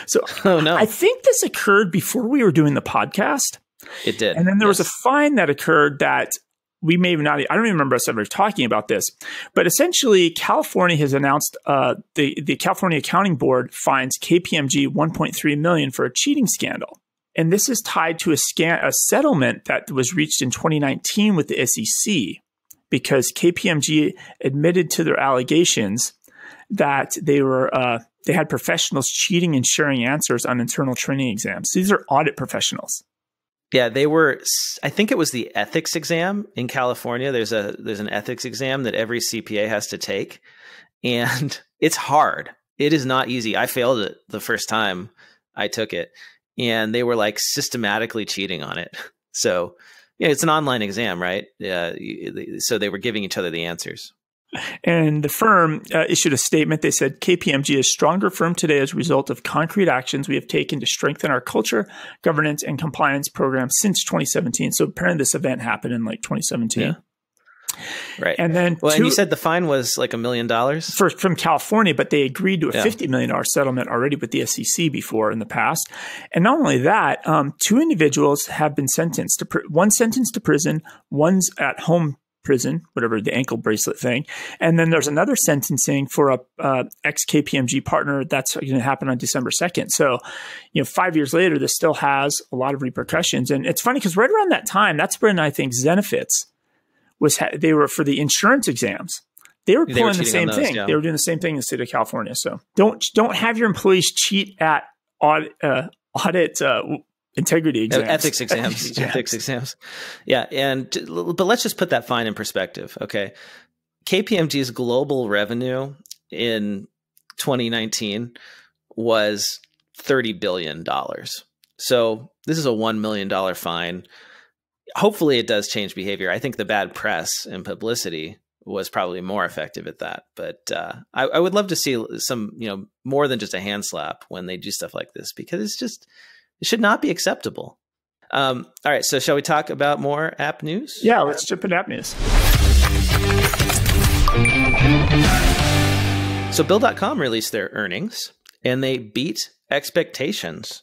So oh no, I think this occurred before we were doing the podcast. It did, and then there was a fine that occurred that we may have not. I don't even remember us ever talking about this, but essentially, California has announced the California Accounting Board fines KPMG $1.3 million for a cheating scandal. And this is tied to a settlement that was reached in 2019 with the SEC, because KPMG admitted to their allegations that they had professionals cheating and sharing answers on internal training exams. These are audit professionals. Yeah, they were. I think it was the ethics exam in California. There's an ethics exam that every CPA has to take, and it's hard. It is not easy. I failed it the first time I took it. And they were like systematically cheating on it. So, yeah, it's an online exam, right? So they were giving each other the answers. And the firm issued a statement. They said, KPMG is a stronger firm today as a result of concrete actions we have taken to strengthen our culture, governance, and compliance program since 2017. So apparently this event happened in like 2017. Yeah. Right. And then and you said the fine was like $1 million from California, but they agreed to a $50 million settlement already with the SEC before in the past. And not only that, 2 individuals have been sentenced to one sentenced to prison, one's at home prison, whatever, the ankle bracelet thing. And then there's another sentencing for a ex-KPMG partner. That's going to happen on December 2nd. So, 5 years later, this still has a lot of repercussions. And it's funny because right around that time, that's when I think Zenefits they were for the insurance exams. They were pulling the same thing. Yeah. They were doing the same thing in the state of California. So don't have your employees cheat at audit integrity exams. Ethics exams. Ethics exams. Yeah. But let's just put that fine in perspective. Okay. KPMG's global revenue in 2019 was $30 billion. So this is a $1 million fine. Hopefully it does change behavior. I think the bad press and publicity was probably more effective at that. But I would love to see some, more than just a hand slap when they do stuff like this, because it should not be acceptable. All right. So shall we talk about more app news? Yeah, let's jump into app news. So Bill.com released their earnings and they beat expectations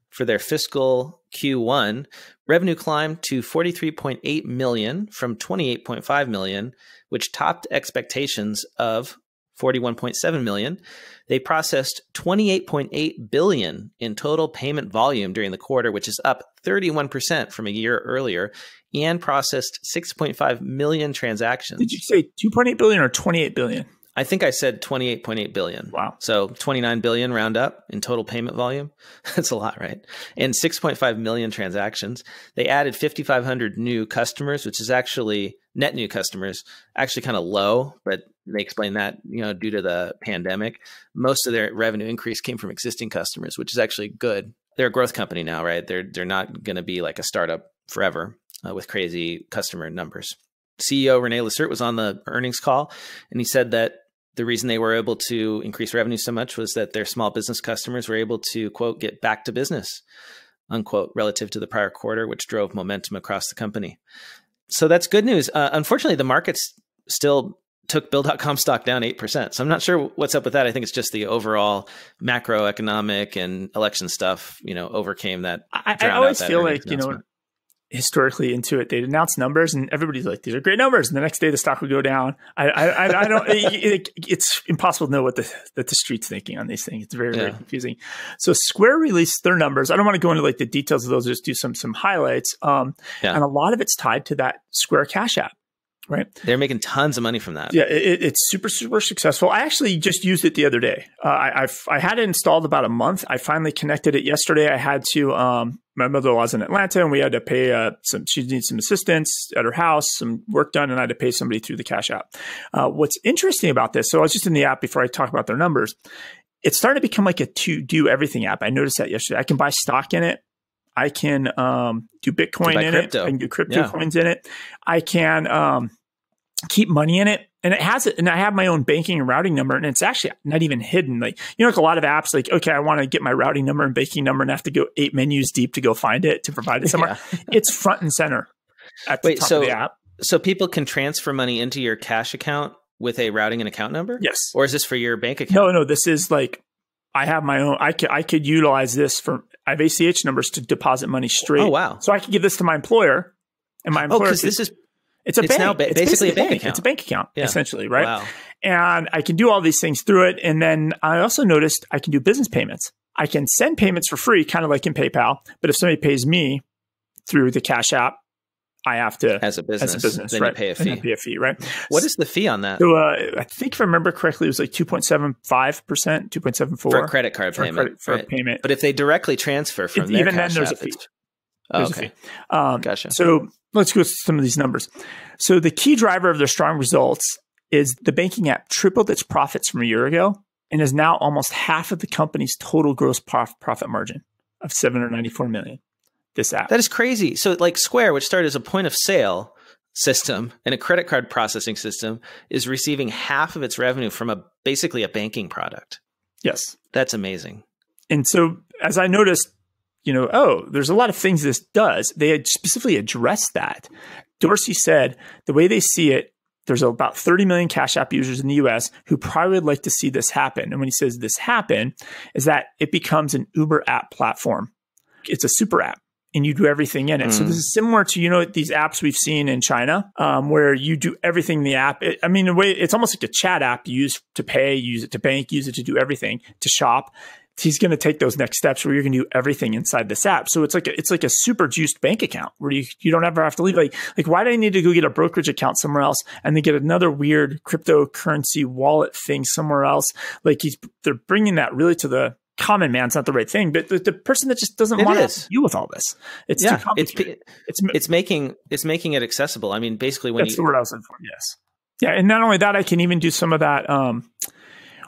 for their fiscal Q1. Revenue climbed to $43.8 million from $28.5 million, which topped expectations of $41.7 million. They processed $28.8 billion in total payment volume during the quarter, which is up 31% from a year earlier, and processed 6.5 million transactions. Did you say 2.8 billion or 28 billion? I think I said 28.8 billion. Wow. So 29 billion round up in total payment volume. That's a lot, right? And 6.5 million transactions. They added 5,500 new customers, which is actually net new customers, actually kind of low, but they explain that, due to the pandemic. Most of their revenue increase came from existing customers, which is actually good. They're a growth company now, right? They're not going to be like a startup forever with crazy customer numbers. CEO Rene Lacerte was on the earnings call, and he said that the reason they were able to increase revenue so much was that their small business customers were able to, quote, get back to business, unquote, relative to the prior quarter, which drove momentum across the company. So that's good news. Unfortunately, the market's still took Bill.com stock down 8%. So I'm not sure what's up with that. I think it's just the overall macroeconomic and election stuff, overcame that. I always feel like, historically Intuit, they'd announce numbers and everybody's like, these are great numbers. And the next day the stock would go down. I don't, it's impossible to know what the street's thinking on these things. It's very, very confusing. So Square released their numbers. I don't want to go into like the details of those, just do some highlights. And a lot of it's tied to that Square Cash App. Right. They're making tons of money from that. Yeah, it's super, super successful. I actually just used it the other day. I had it installed about a month. I finally connected it yesterday. I had to, my mother-in-law's in Atlanta and we had to pay she needs some assistance at her house, some work done, and I had to pay somebody through the Cash App. What's interesting about this, so I was just in the app before I talk about their numbers. It's starting to become like a to-do everything app. I noticed that yesterday. I can buy stock in it. I can do Bitcoin in it. I can do crypto coins in it. I can keep money in it. And it has it. And I have my own banking and routing number. And it's actually not even hidden. Like, like a lot of apps, like, okay, I want to get my routing number and banking number and I have to go 8 menus deep to go find it, to provide it somewhere. It's front and center at the top of the app. So people can transfer money into your cash account with a routing and account number? Yes. Or is this for your bank account? No. This is like, I have my own, I could utilize this I have ACH numbers to deposit money straight. Oh, wow. So I could give this to my employer and my employer. Because this is, it's bank. Now basically a bank account. It's a bank account, essentially, right? Wow. And I can do all these things through it. And then I also noticed I can do business payments. I can send payments for free, kind of like in PayPal. But if somebody pays me through the Cash App, I have to, as a business then right? You pay a fee. And I pay a fee, right? What is the fee on that? So I think if I remember correctly, it was like 2.75%, 2.74 for a credit card payment. For a payment. But if they directly transfer from their even Cash then, there's App, a fee. Okay. Gotcha. So let's go to some of these numbers. So the key driver of their strong results is the banking app tripled its profits from a year ago and is now almost half of the company's total gross profit margin of $794 million. This app. That is crazy. So like Square, which started as a point of sale system and a credit card processing system, is receiving half of its revenue from basically a banking product. Yes. That's amazing. And so as I noticed, there's a lot of things this does. They had specifically addressed that. Dorsey said the way they see it, there's about 30 million Cash App users in the US who probably would like to see this happen. And when he says this happen, is that it becomes an Uber app platform. It's a super app and you do everything in it. So this is similar to, these apps we've seen in China where you do everything in the app. In a way, it's almost like a chat app you use to pay, use it to bank, use it to do everything, to shop. He's going to take those next steps where you're going to do everything inside this app. So it's like a super juiced bank account where you don't ever have to leave. Like why do I need to go get a brokerage account somewhere else and then get another weird cryptocurrency wallet thing somewhere else? Like they're bringing that really to the common man. It's not the right thing, but the person that just doesn't want to deal with all this. It's too complicated. It's making it accessible. I mean, basically that's the word I was looking for. Yes. Yeah. And not only that, I can even do some of that,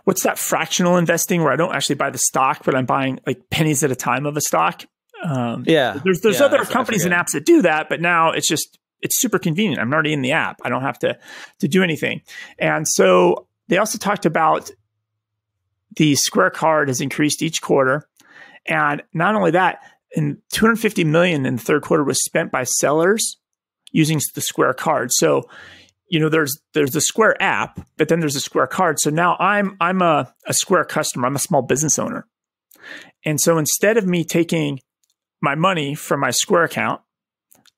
what's that fractional investing where I don't actually buy the stock, but I'm buying like pennies at a time of a stock. There's other companies and apps that do that, but now it's super convenient. I'm already in the app. I don't have to do anything. And so they also talked about the Square card has increased each quarter. And not only that, in $250 million in the third quarter was spent by sellers using the Square card. So there's the Square app, but then there's a Square card. So now I'm a Square customer. I'm a small business owner. And so instead of me taking my money from my Square account,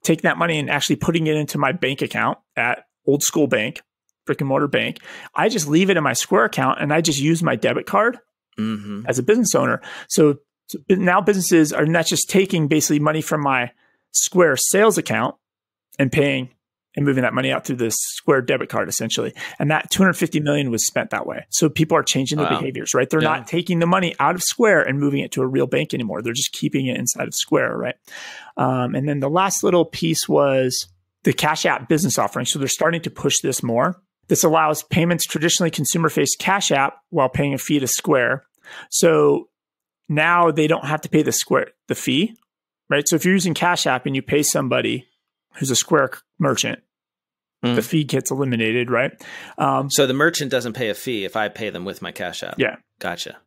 taking that money and actually putting it into my bank account at old school bank, brick and mortar bank, I just leave it in my Square account and I just use my debit card as a business owner. So now businesses are not just taking basically money from my Square sales account and paying and moving that money out through the Square debit card, essentially. And that $250 million was spent that way. So people are changing their behaviors, right? They're not taking the money out of Square and moving it to a real bank anymore. They're just keeping it inside of Square, right? And then the last little piece was the Cash App business offering. So they're starting to push this more. This allows payments traditionally consumer-faced Cash App while paying a fee to Square. So now they don't have to pay the fee, right? So if you're using Cash App and you pay somebody who's a Square merchant, the fee gets eliminated, right? So the merchant doesn't pay a fee if I pay them with my Cash App. Yeah. Gotcha.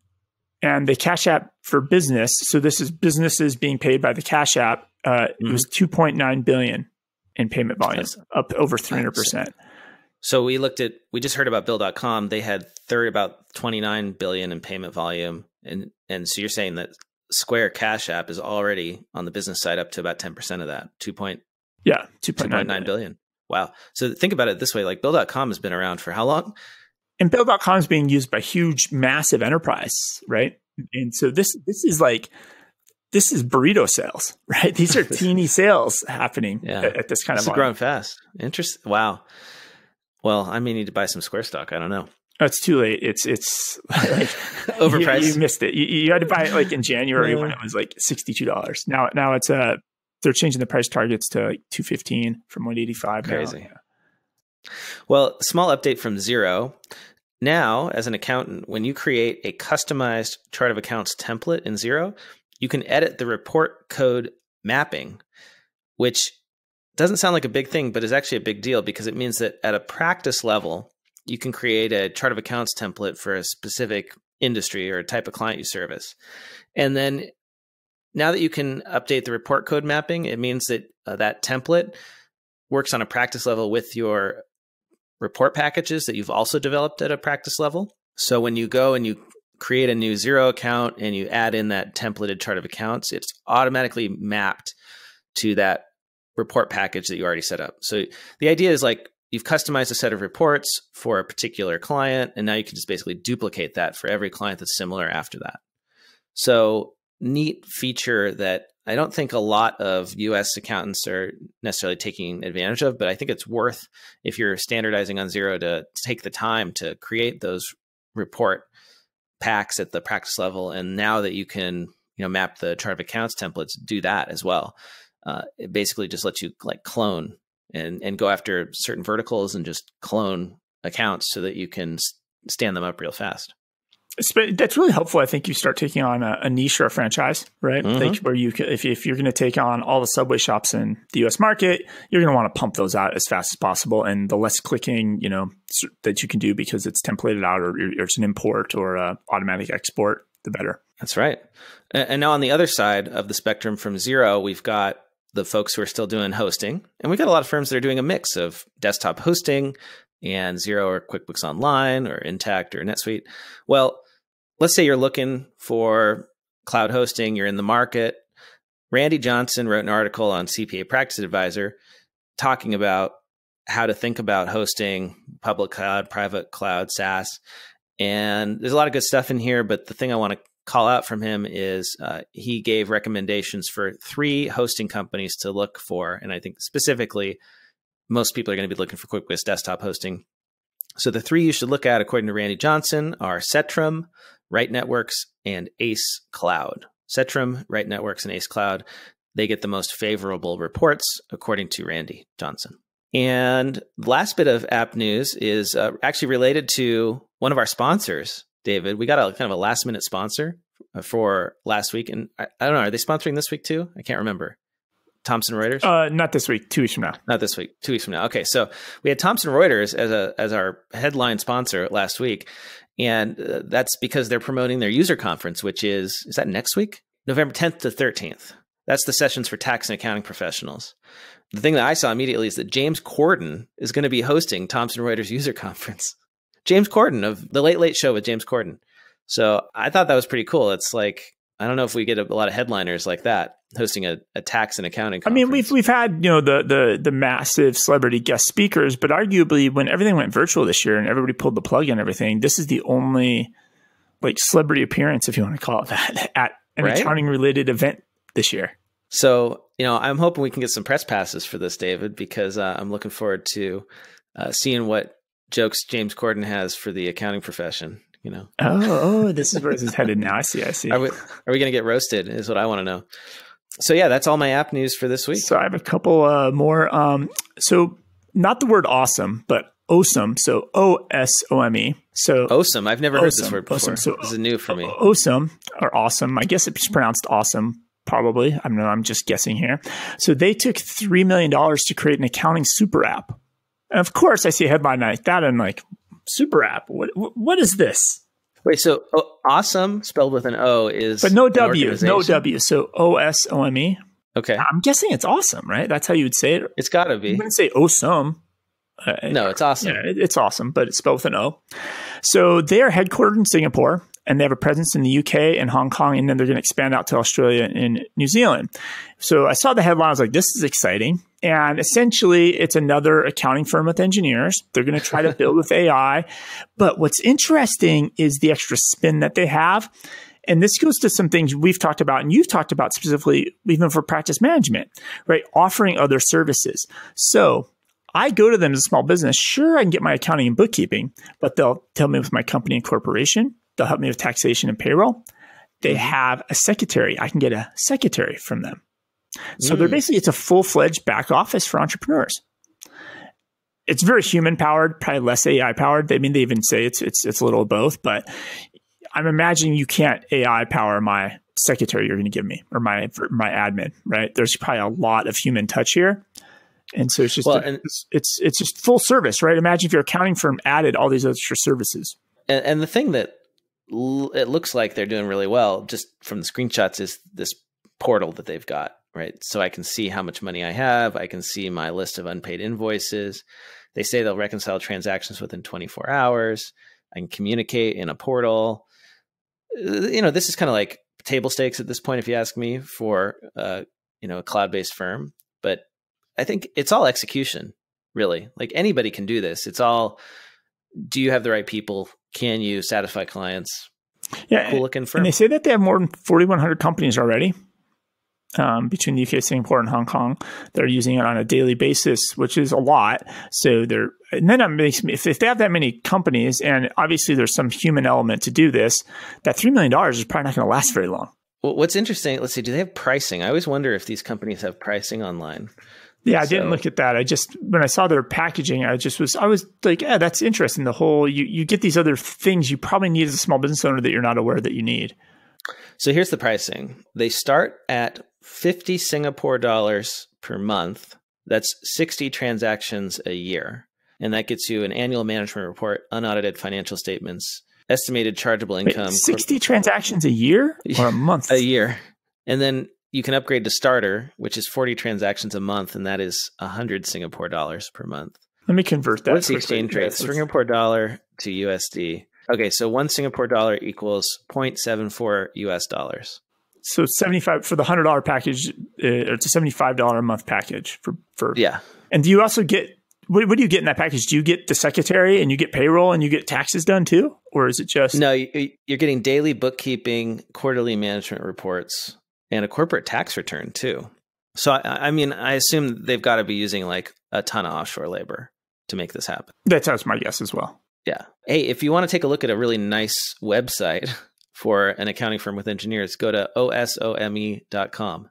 And the Cash App for business, so this is businesses being paid by the Cash App, it was $2.9 billion in payment volume, up over 300%. So we just heard about Bill.com. They had about 29 billion in payment volume. And so you're saying that Square Cash App is already on the business side up to about 10% of that, 2.9 billion. Wow. So think about it this way, like Bill.com has been around for how long? And Bill.com is being used by huge, massive enterprise, right? And so this is burrito sales, right? These are teeny sales happening at this kind of volume. It's growing fast. Interesting. Wow. Well, I may need to buy some Square stock. I don't know. Oh, it's too late. It's like, overpriced. You missed it. You had to buy it like in January when it was like $62. Now it's they're changing the price targets to like $215 from $185. Crazy. Now. Yeah. Well, small update from Xero. Now, as an accountant, when you create a customized chart of accounts template in Xero, you can edit the report code mapping, which doesn't sound like a big thing, but is actually a big deal because it means that at a practice level, you can create a chart of accounts template for a specific industry or a type of client you service. And then now that you can update the report code mapping, it means that that template works on a practice level with your report packages that you've also developed at a practice level. So when you go and you create a new Xero account and you add in that templated chart of accounts, it's automatically mapped to that report package that you already set up. So the idea is like you've customized a set of reports for a particular client, and now you can just basically duplicate that for every client that's similar after that. So neat feature that I don't think a lot of US accountants are necessarily taking advantage of, but I think it's worth, if you're standardizing on Xero, to take the time to create those report packs at the practice level. And now that you can, map the chart of accounts templates, do that as well. It basically just lets you like clone and go after certain verticals and just clone accounts so that you can stand them up real fast. That's really helpful. I think you start taking on a niche or a franchise, right? Mm-hmm. Like where you, if you're going to take on all the Subway shops in the U.S. market, you're going to want to pump those out as fast as possible. And the less clicking, that you can do because it's templated out or it's an import or a automatic export, the better. That's right. And now on the other side of the spectrum from Xero, we've got the folks who are still doing hosting. And we've got a lot of firms that are doing a mix of desktop hosting and Xero or QuickBooks Online or Intact or NetSuite. Well, let's say you're looking for cloud hosting, you're in the market. Randy Johnson wrote an article on CPA Practice Advisor talking about how to think about hosting public cloud, private cloud, SaaS. And there's a lot of good stuff in here, but the thing I want to call out from him is he gave recommendations for 3 hosting companies to look for. And I think specifically, most people are going to be looking for QuickBooks desktop hosting. So the 3 you should look at, according to Randy Johnson, are Centrum, Right Networks, and Ace Cloud. Centrum, Right Networks, and Ace Cloud, they get the most favorable reports, according to Randy Johnson. And the last bit of app news is actually related to one of our sponsors, David. We got a kind of a last minute sponsor for last week. And I don't know, are they sponsoring this week too? I can't remember. Thomson Reuters? Not this week, 2 weeks from now. Not this week, 2 weeks from now. Okay, so we had Thomson Reuters as our headline sponsor last week. And that's because they're promoting their user conference, which is that next week? November 10th to 13th. That's the sessions for tax and accounting professionals. The thing that I saw immediately is that James Corden is going to be hosting Thomson Reuters user conference. James Corden of The Late Late Show with James Corden. So I thought that was pretty cool. It's like, I don't know if we get a lot of headliners like that hosting a tax and accounting conference. I mean, we've had, the massive celebrity guest speakers, but arguably when everything went virtual this year and everybody pulled the plug and everything, this is the only like celebrity appearance, if you want to call it that, at an accounting related event this year. So, I'm hoping we can get some press passes for this, David, because I'm looking forward to seeing what jokes James Corden has for the accounting profession. Oh, this is where this is headed now. I see. Are we going to get roasted is what I want to know. So yeah, that's all my app news for this week. So I have a couple more. So not the word awesome, but awesome. So OSOME. So awesome. I've never heard this word before. Awesome. So this is new for me. Awesome or awesome. I guess it's pronounced awesome. Probably. I don't know. I'm just guessing here. So they took $3 million to create an accounting super app. And of course I see a headline like that and I'm like, super app. What is this? Wait, so awesome spelled with an O is, but no W, no W. So OSOME. Okay, I'm guessing it's awesome, right? That's how you would say it. It's got to be. You wouldn't say awesome. No, it's awesome. Yeah, it's awesome, but it's spelled with an O. So they are headquartered in Singapore, and they have a presence in the UK and Hong Kong, and then they're going to expand out to Australia and New Zealand. So I saw the headline. I was like, this is exciting. And essentially, it's another accounting firm with engineers. They're going to try to build with AI. But what's interesting is the extra spin that they have. And this goes to some things we've talked about and you've talked about specifically even for practice management, right? Offering other services. So I go to them as a small business. Sure, I can get my accounting and bookkeeping, but they'll tell me with my company and corporation. They'll help me with taxation and payroll. They have a secretary. I can get a secretary from them. So they're basically, it's a full-fledged back office for entrepreneurs. It's very human powered, probably less AI powered. I mean, they even say it's a little of both, but I'm imagining you can't AI power my secretary you're going to give me or my admin, right? There's probably a lot of human touch here. And so it's just, it's just full service, right? Imagine if your accounting firm added all these extra services. And the thing that it looks like they're doing really well, just from the screenshots, is this portal that they've got, right? So I can see how much money I have. I can see my list of unpaid invoices. They say they'll reconcile transactions within 24 hours. I can communicate in a portal. This is kind of like table stakes at this point, if you ask me, for a cloud-based firm. But I think it's all execution, really. Like anybody can do this. It's all, do you have the right people? Can you satisfy clients? Yeah, cool looking firm. And they say that they have more than 4,100 companies already between the UK, Singapore, and Hong Kong. They're using it on a daily basis, which is a lot. So if they have that many companies, and obviously there's some human element to do this, that $3 million is probably not going to last very long. Well, what's interesting, let's see, do they have pricing? I always wonder if these companies have pricing online. Yeah, I didn't look at that. When I saw their packaging, I was like, yeah, that's interesting. The whole, you get these other things you probably need as a small business owner that you're not aware that you need. So here's the pricing. They start at 50 Singapore dollars per month. That's 60 transactions a year. And that gets you an annual management report, unaudited financial statements, estimated chargeable income. 60 transactions a year or a month? A year. And then you can upgrade to starter, which is 40 transactions a month, and that is 100 Singapore dollars per month. Let me convert that. What's the exchange rate? Singapore dollar to USD. Okay, so 1 Singapore dollar equals 0.74 US dollars. So 75 for the $100 package. It's a $75 a month package for. Yeah. And do you also get, what do you get in that package? Do you get the secretary and you get payroll and you get taxes done too? Or is it just? No, you're getting daily bookkeeping, quarterly management reports, and a corporate tax return too. So, I mean, I assume they've got to be using like a ton of offshore labor to make this happen. That's my guess as well. Yeah. Hey, if you want to take a look at a really nice website for an accounting firm with engineers, go to osome.com.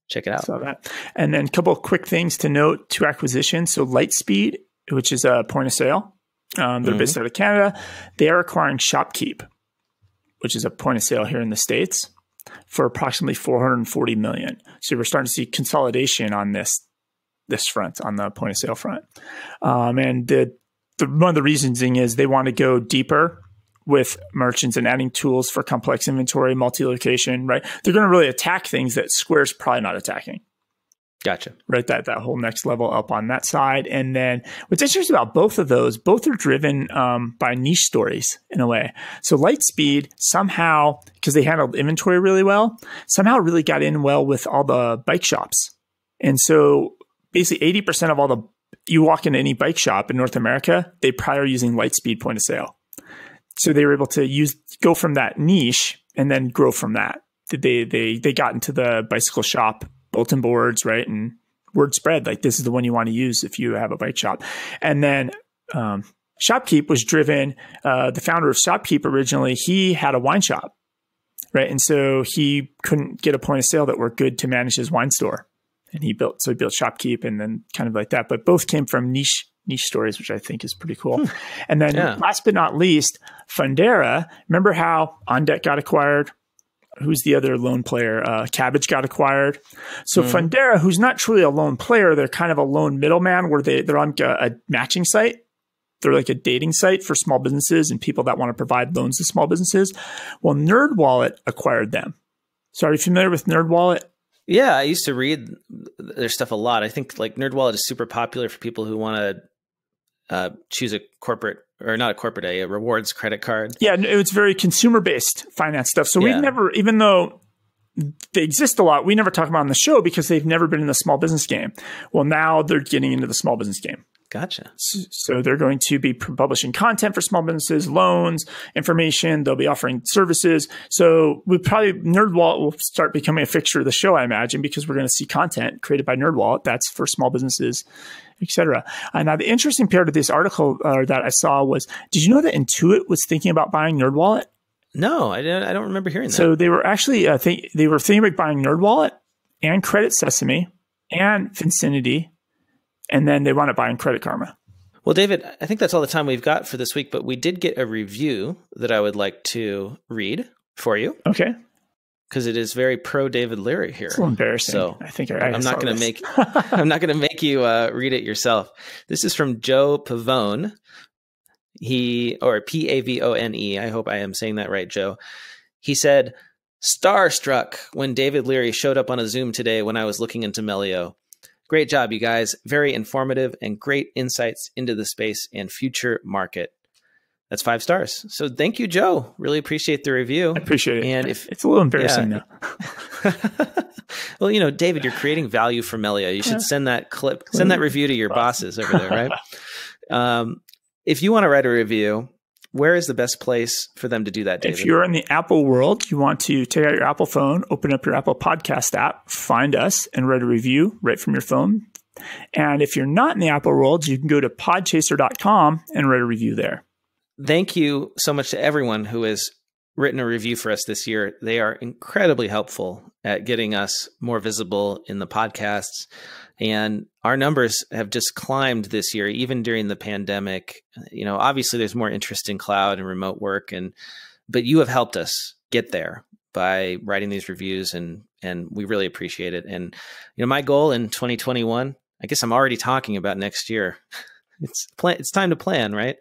Check it out. Saw that. And then a couple of quick things to note, 2 acquisitions. So Lightspeed, which is a point of sale. They're based out of Canada. They are acquiring ShopKeep, which is a point of sale here in the States, for approximately $440 million. So we're starting to see consolidation on this front, on the point of sale front. And one of the reasons is they want to go deeper with merchants and adding tools for complex inventory, multi-location, right? They're going to really attack things that Square's probably not attacking. Gotcha. Right, that whole next level up on that side. And then what's interesting about both of those, both are driven by niche stories in a way. So Lightspeed somehow, because they handled inventory really well, somehow really got in well with all the bike shops. And so basically 80% of all the, you walk into any bike shop in North America, they probably are using Lightspeed point of sale. So they were able to go from that niche and then grow from that. They got into the bicycle shop bulletin boards, right? And word spread, like this is the one you want to use if you have a bike shop. And then ShopKeep was driven, the founder of ShopKeep originally, he had a wine shop, right? And so he couldn't get a point of sale that worked good to manage his wine store. And he built ShopKeep and then kind of like that. But both came from niche stories, which I think is pretty cool. And then last but not least, Fundera. Remember how OnDeck got acquired? Who's the other lone player? Cabbage got acquired. So Fundera, who's not truly a lone player, they're kind of a lone middleman where they're on a matching site. They're like a dating site for small businesses and people that want to provide loans to small businesses. Well, NerdWallet acquired them. So are you familiar with NerdWallet? Yeah, I used to read their stuff a lot. I think like NerdWallet is super popular for people who want to choose a corporate or not a corporate, a rewards credit card. Yeah, it's very consumer-based finance stuff. So we've never, even though they exist a lot, we never talk about on the show because they've never been in the small business game. Well, now they're getting into the small business game. Gotcha. So they're going to be publishing content for small businesses, loans, information. They'll be offering services. So NerdWallet will start becoming a fixture of the show, I imagine, because we're going to see content created by NerdWallet that's for small businesses, etc. Now, the interesting part of this article that I saw was, did you know that Intuit was thinking about buying NerdWallet? No, I don't remember hearing that. So they were actually they were thinking about buying NerdWallet and Credit Sesame and Fincinity. And then they want to buy in Credit Karma. Well, David, I think that's all the time we've got for this week, but we did get a review that I would like to read for you. Okay. Because it is very pro David Leary here. It's a little embarrassing. So I think I'm not going to make you read it yourself. This is from Joe Pavone. Or Pavone. I hope I am saying that right, Joe. He said, "Starstruck when David Leary showed up on a Zoom today when I was looking into Melio. Great job, you guys. Very informative and great insights into the space and future market." That's 5 stars. So thank you, Joe. Really appreciate the review. I appreciate it. And it's a little embarrassing now. Well, David, you're creating value for Melio. You should send that review to your bosses over there, right? If you want to write a review, where is the best place for them to do that, David? If you're in the Apple world, you want to take out your Apple phone, open up your Apple Podcast app, find us, and write a review right from your phone. And if you're not in the Apple world, you can go to podchaser.com and write a review there. Thank you so much to everyone who has written a review for us this year. They are incredibly helpful at getting us more visible in the podcasts. And our numbers have just climbed this year, even during the pandemic. Obviously there's more interest in cloud and remote work, but you have helped us get there by writing these reviews, and we really appreciate it. And my goal in 2021, I guess I'm already talking about next year. It's time to plan, right?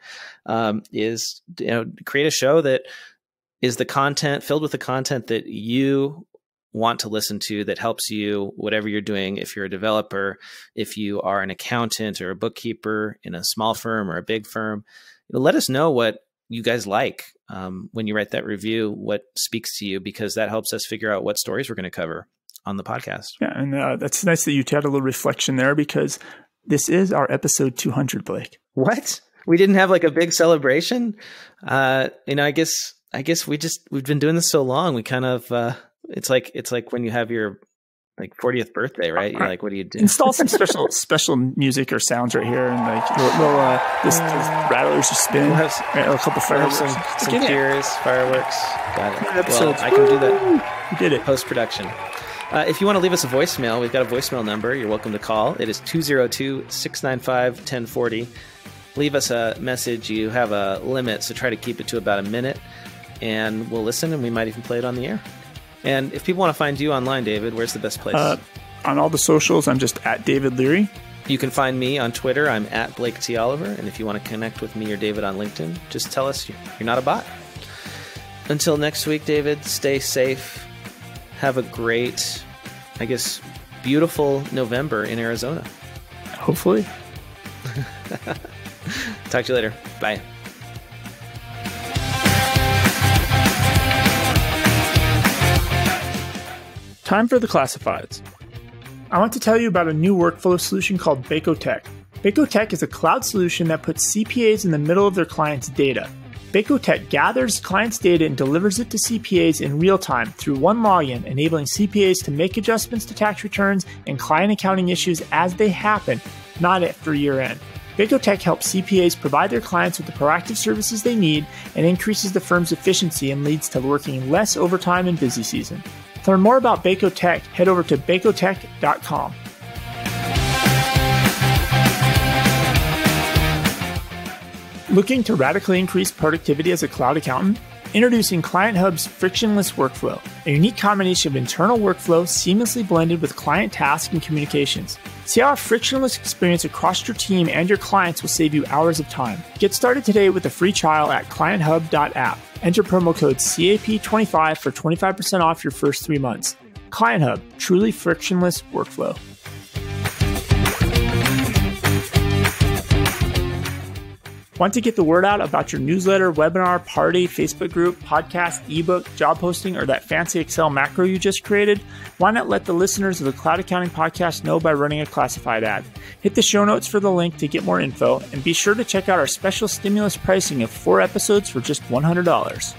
Is create a show that is filled with the content that you want to listen to, that helps you, whatever you're doing. If you're a developer, if you are an accountant or a bookkeeper in a small firm or a big firm, let us know what you guys like when you write that review, what speaks to you, because that helps us figure out what stories we're going to cover on the podcast. Yeah, and that's nice that you had a little reflection there, because this is our episode 200, Blake. What? We didn't have like a big celebration? I guess we've been doing this so long. We kind of it's like when you have your 40th birthday, right? You're like, what do you do? Install some special music or sounds right here, and this rattlers just spin. We'll have a couple fireworks, some cheers, fireworks. Got it. Well, I can do that. You did it. Post-production. If you want to leave us a voicemail, we've got a voicemail number. You're welcome to call. It is 202-695-1040. Leave us a message. You have a limit, so try to keep it to about a minute, and we'll listen, and we might even play it on the air. And if people want to find you online, David, where's the best place? On all the socials, I'm just at David Leary. You can find me on Twitter. I'm at Blake T. Oliver. And if you want to connect with me or David on LinkedIn, just tell us you're not a bot. Until next week, David, stay safe. Have a great, beautiful November in Arizona. Hopefully. Talk to you later. Bye. Time for the classifieds. I want to tell you about a new workflow solution called Bacotech. Bacotech is a cloud solution that puts CPAs in the middle of their clients' data. Bacotech gathers clients' data and delivers it to CPAs in real time through one login, enabling CPAs to make adjustments to tax returns and client accounting issues as they happen, not after year end. Bacotech helps CPAs provide their clients with the proactive services they need and increases the firm's efficiency and leads to working less overtime in busy season. To learn more about Bacotech, head over to bacotech.com. Looking to radically increase productivity as a cloud accountant? Introducing Client Hub's Frictionless Workflow, a unique combination of internal workflow seamlessly blended with client tasks and communications. See how a frictionless experience across your team and your clients will save you hours of time. Get started today with a free trial at clienthub.app. Enter promo code CAP25 for 25% off your first 3 months. Client Hub, truly frictionless workflow. Want to get the word out about your newsletter, webinar, party, Facebook group, podcast, ebook, job posting, or that fancy Excel macro you just created? Why not let the listeners of the Cloud Accounting Podcast know by running a classified ad? Hit the show notes for the link to get more info, and be sure to check out our special stimulus pricing of 4 episodes for just $100.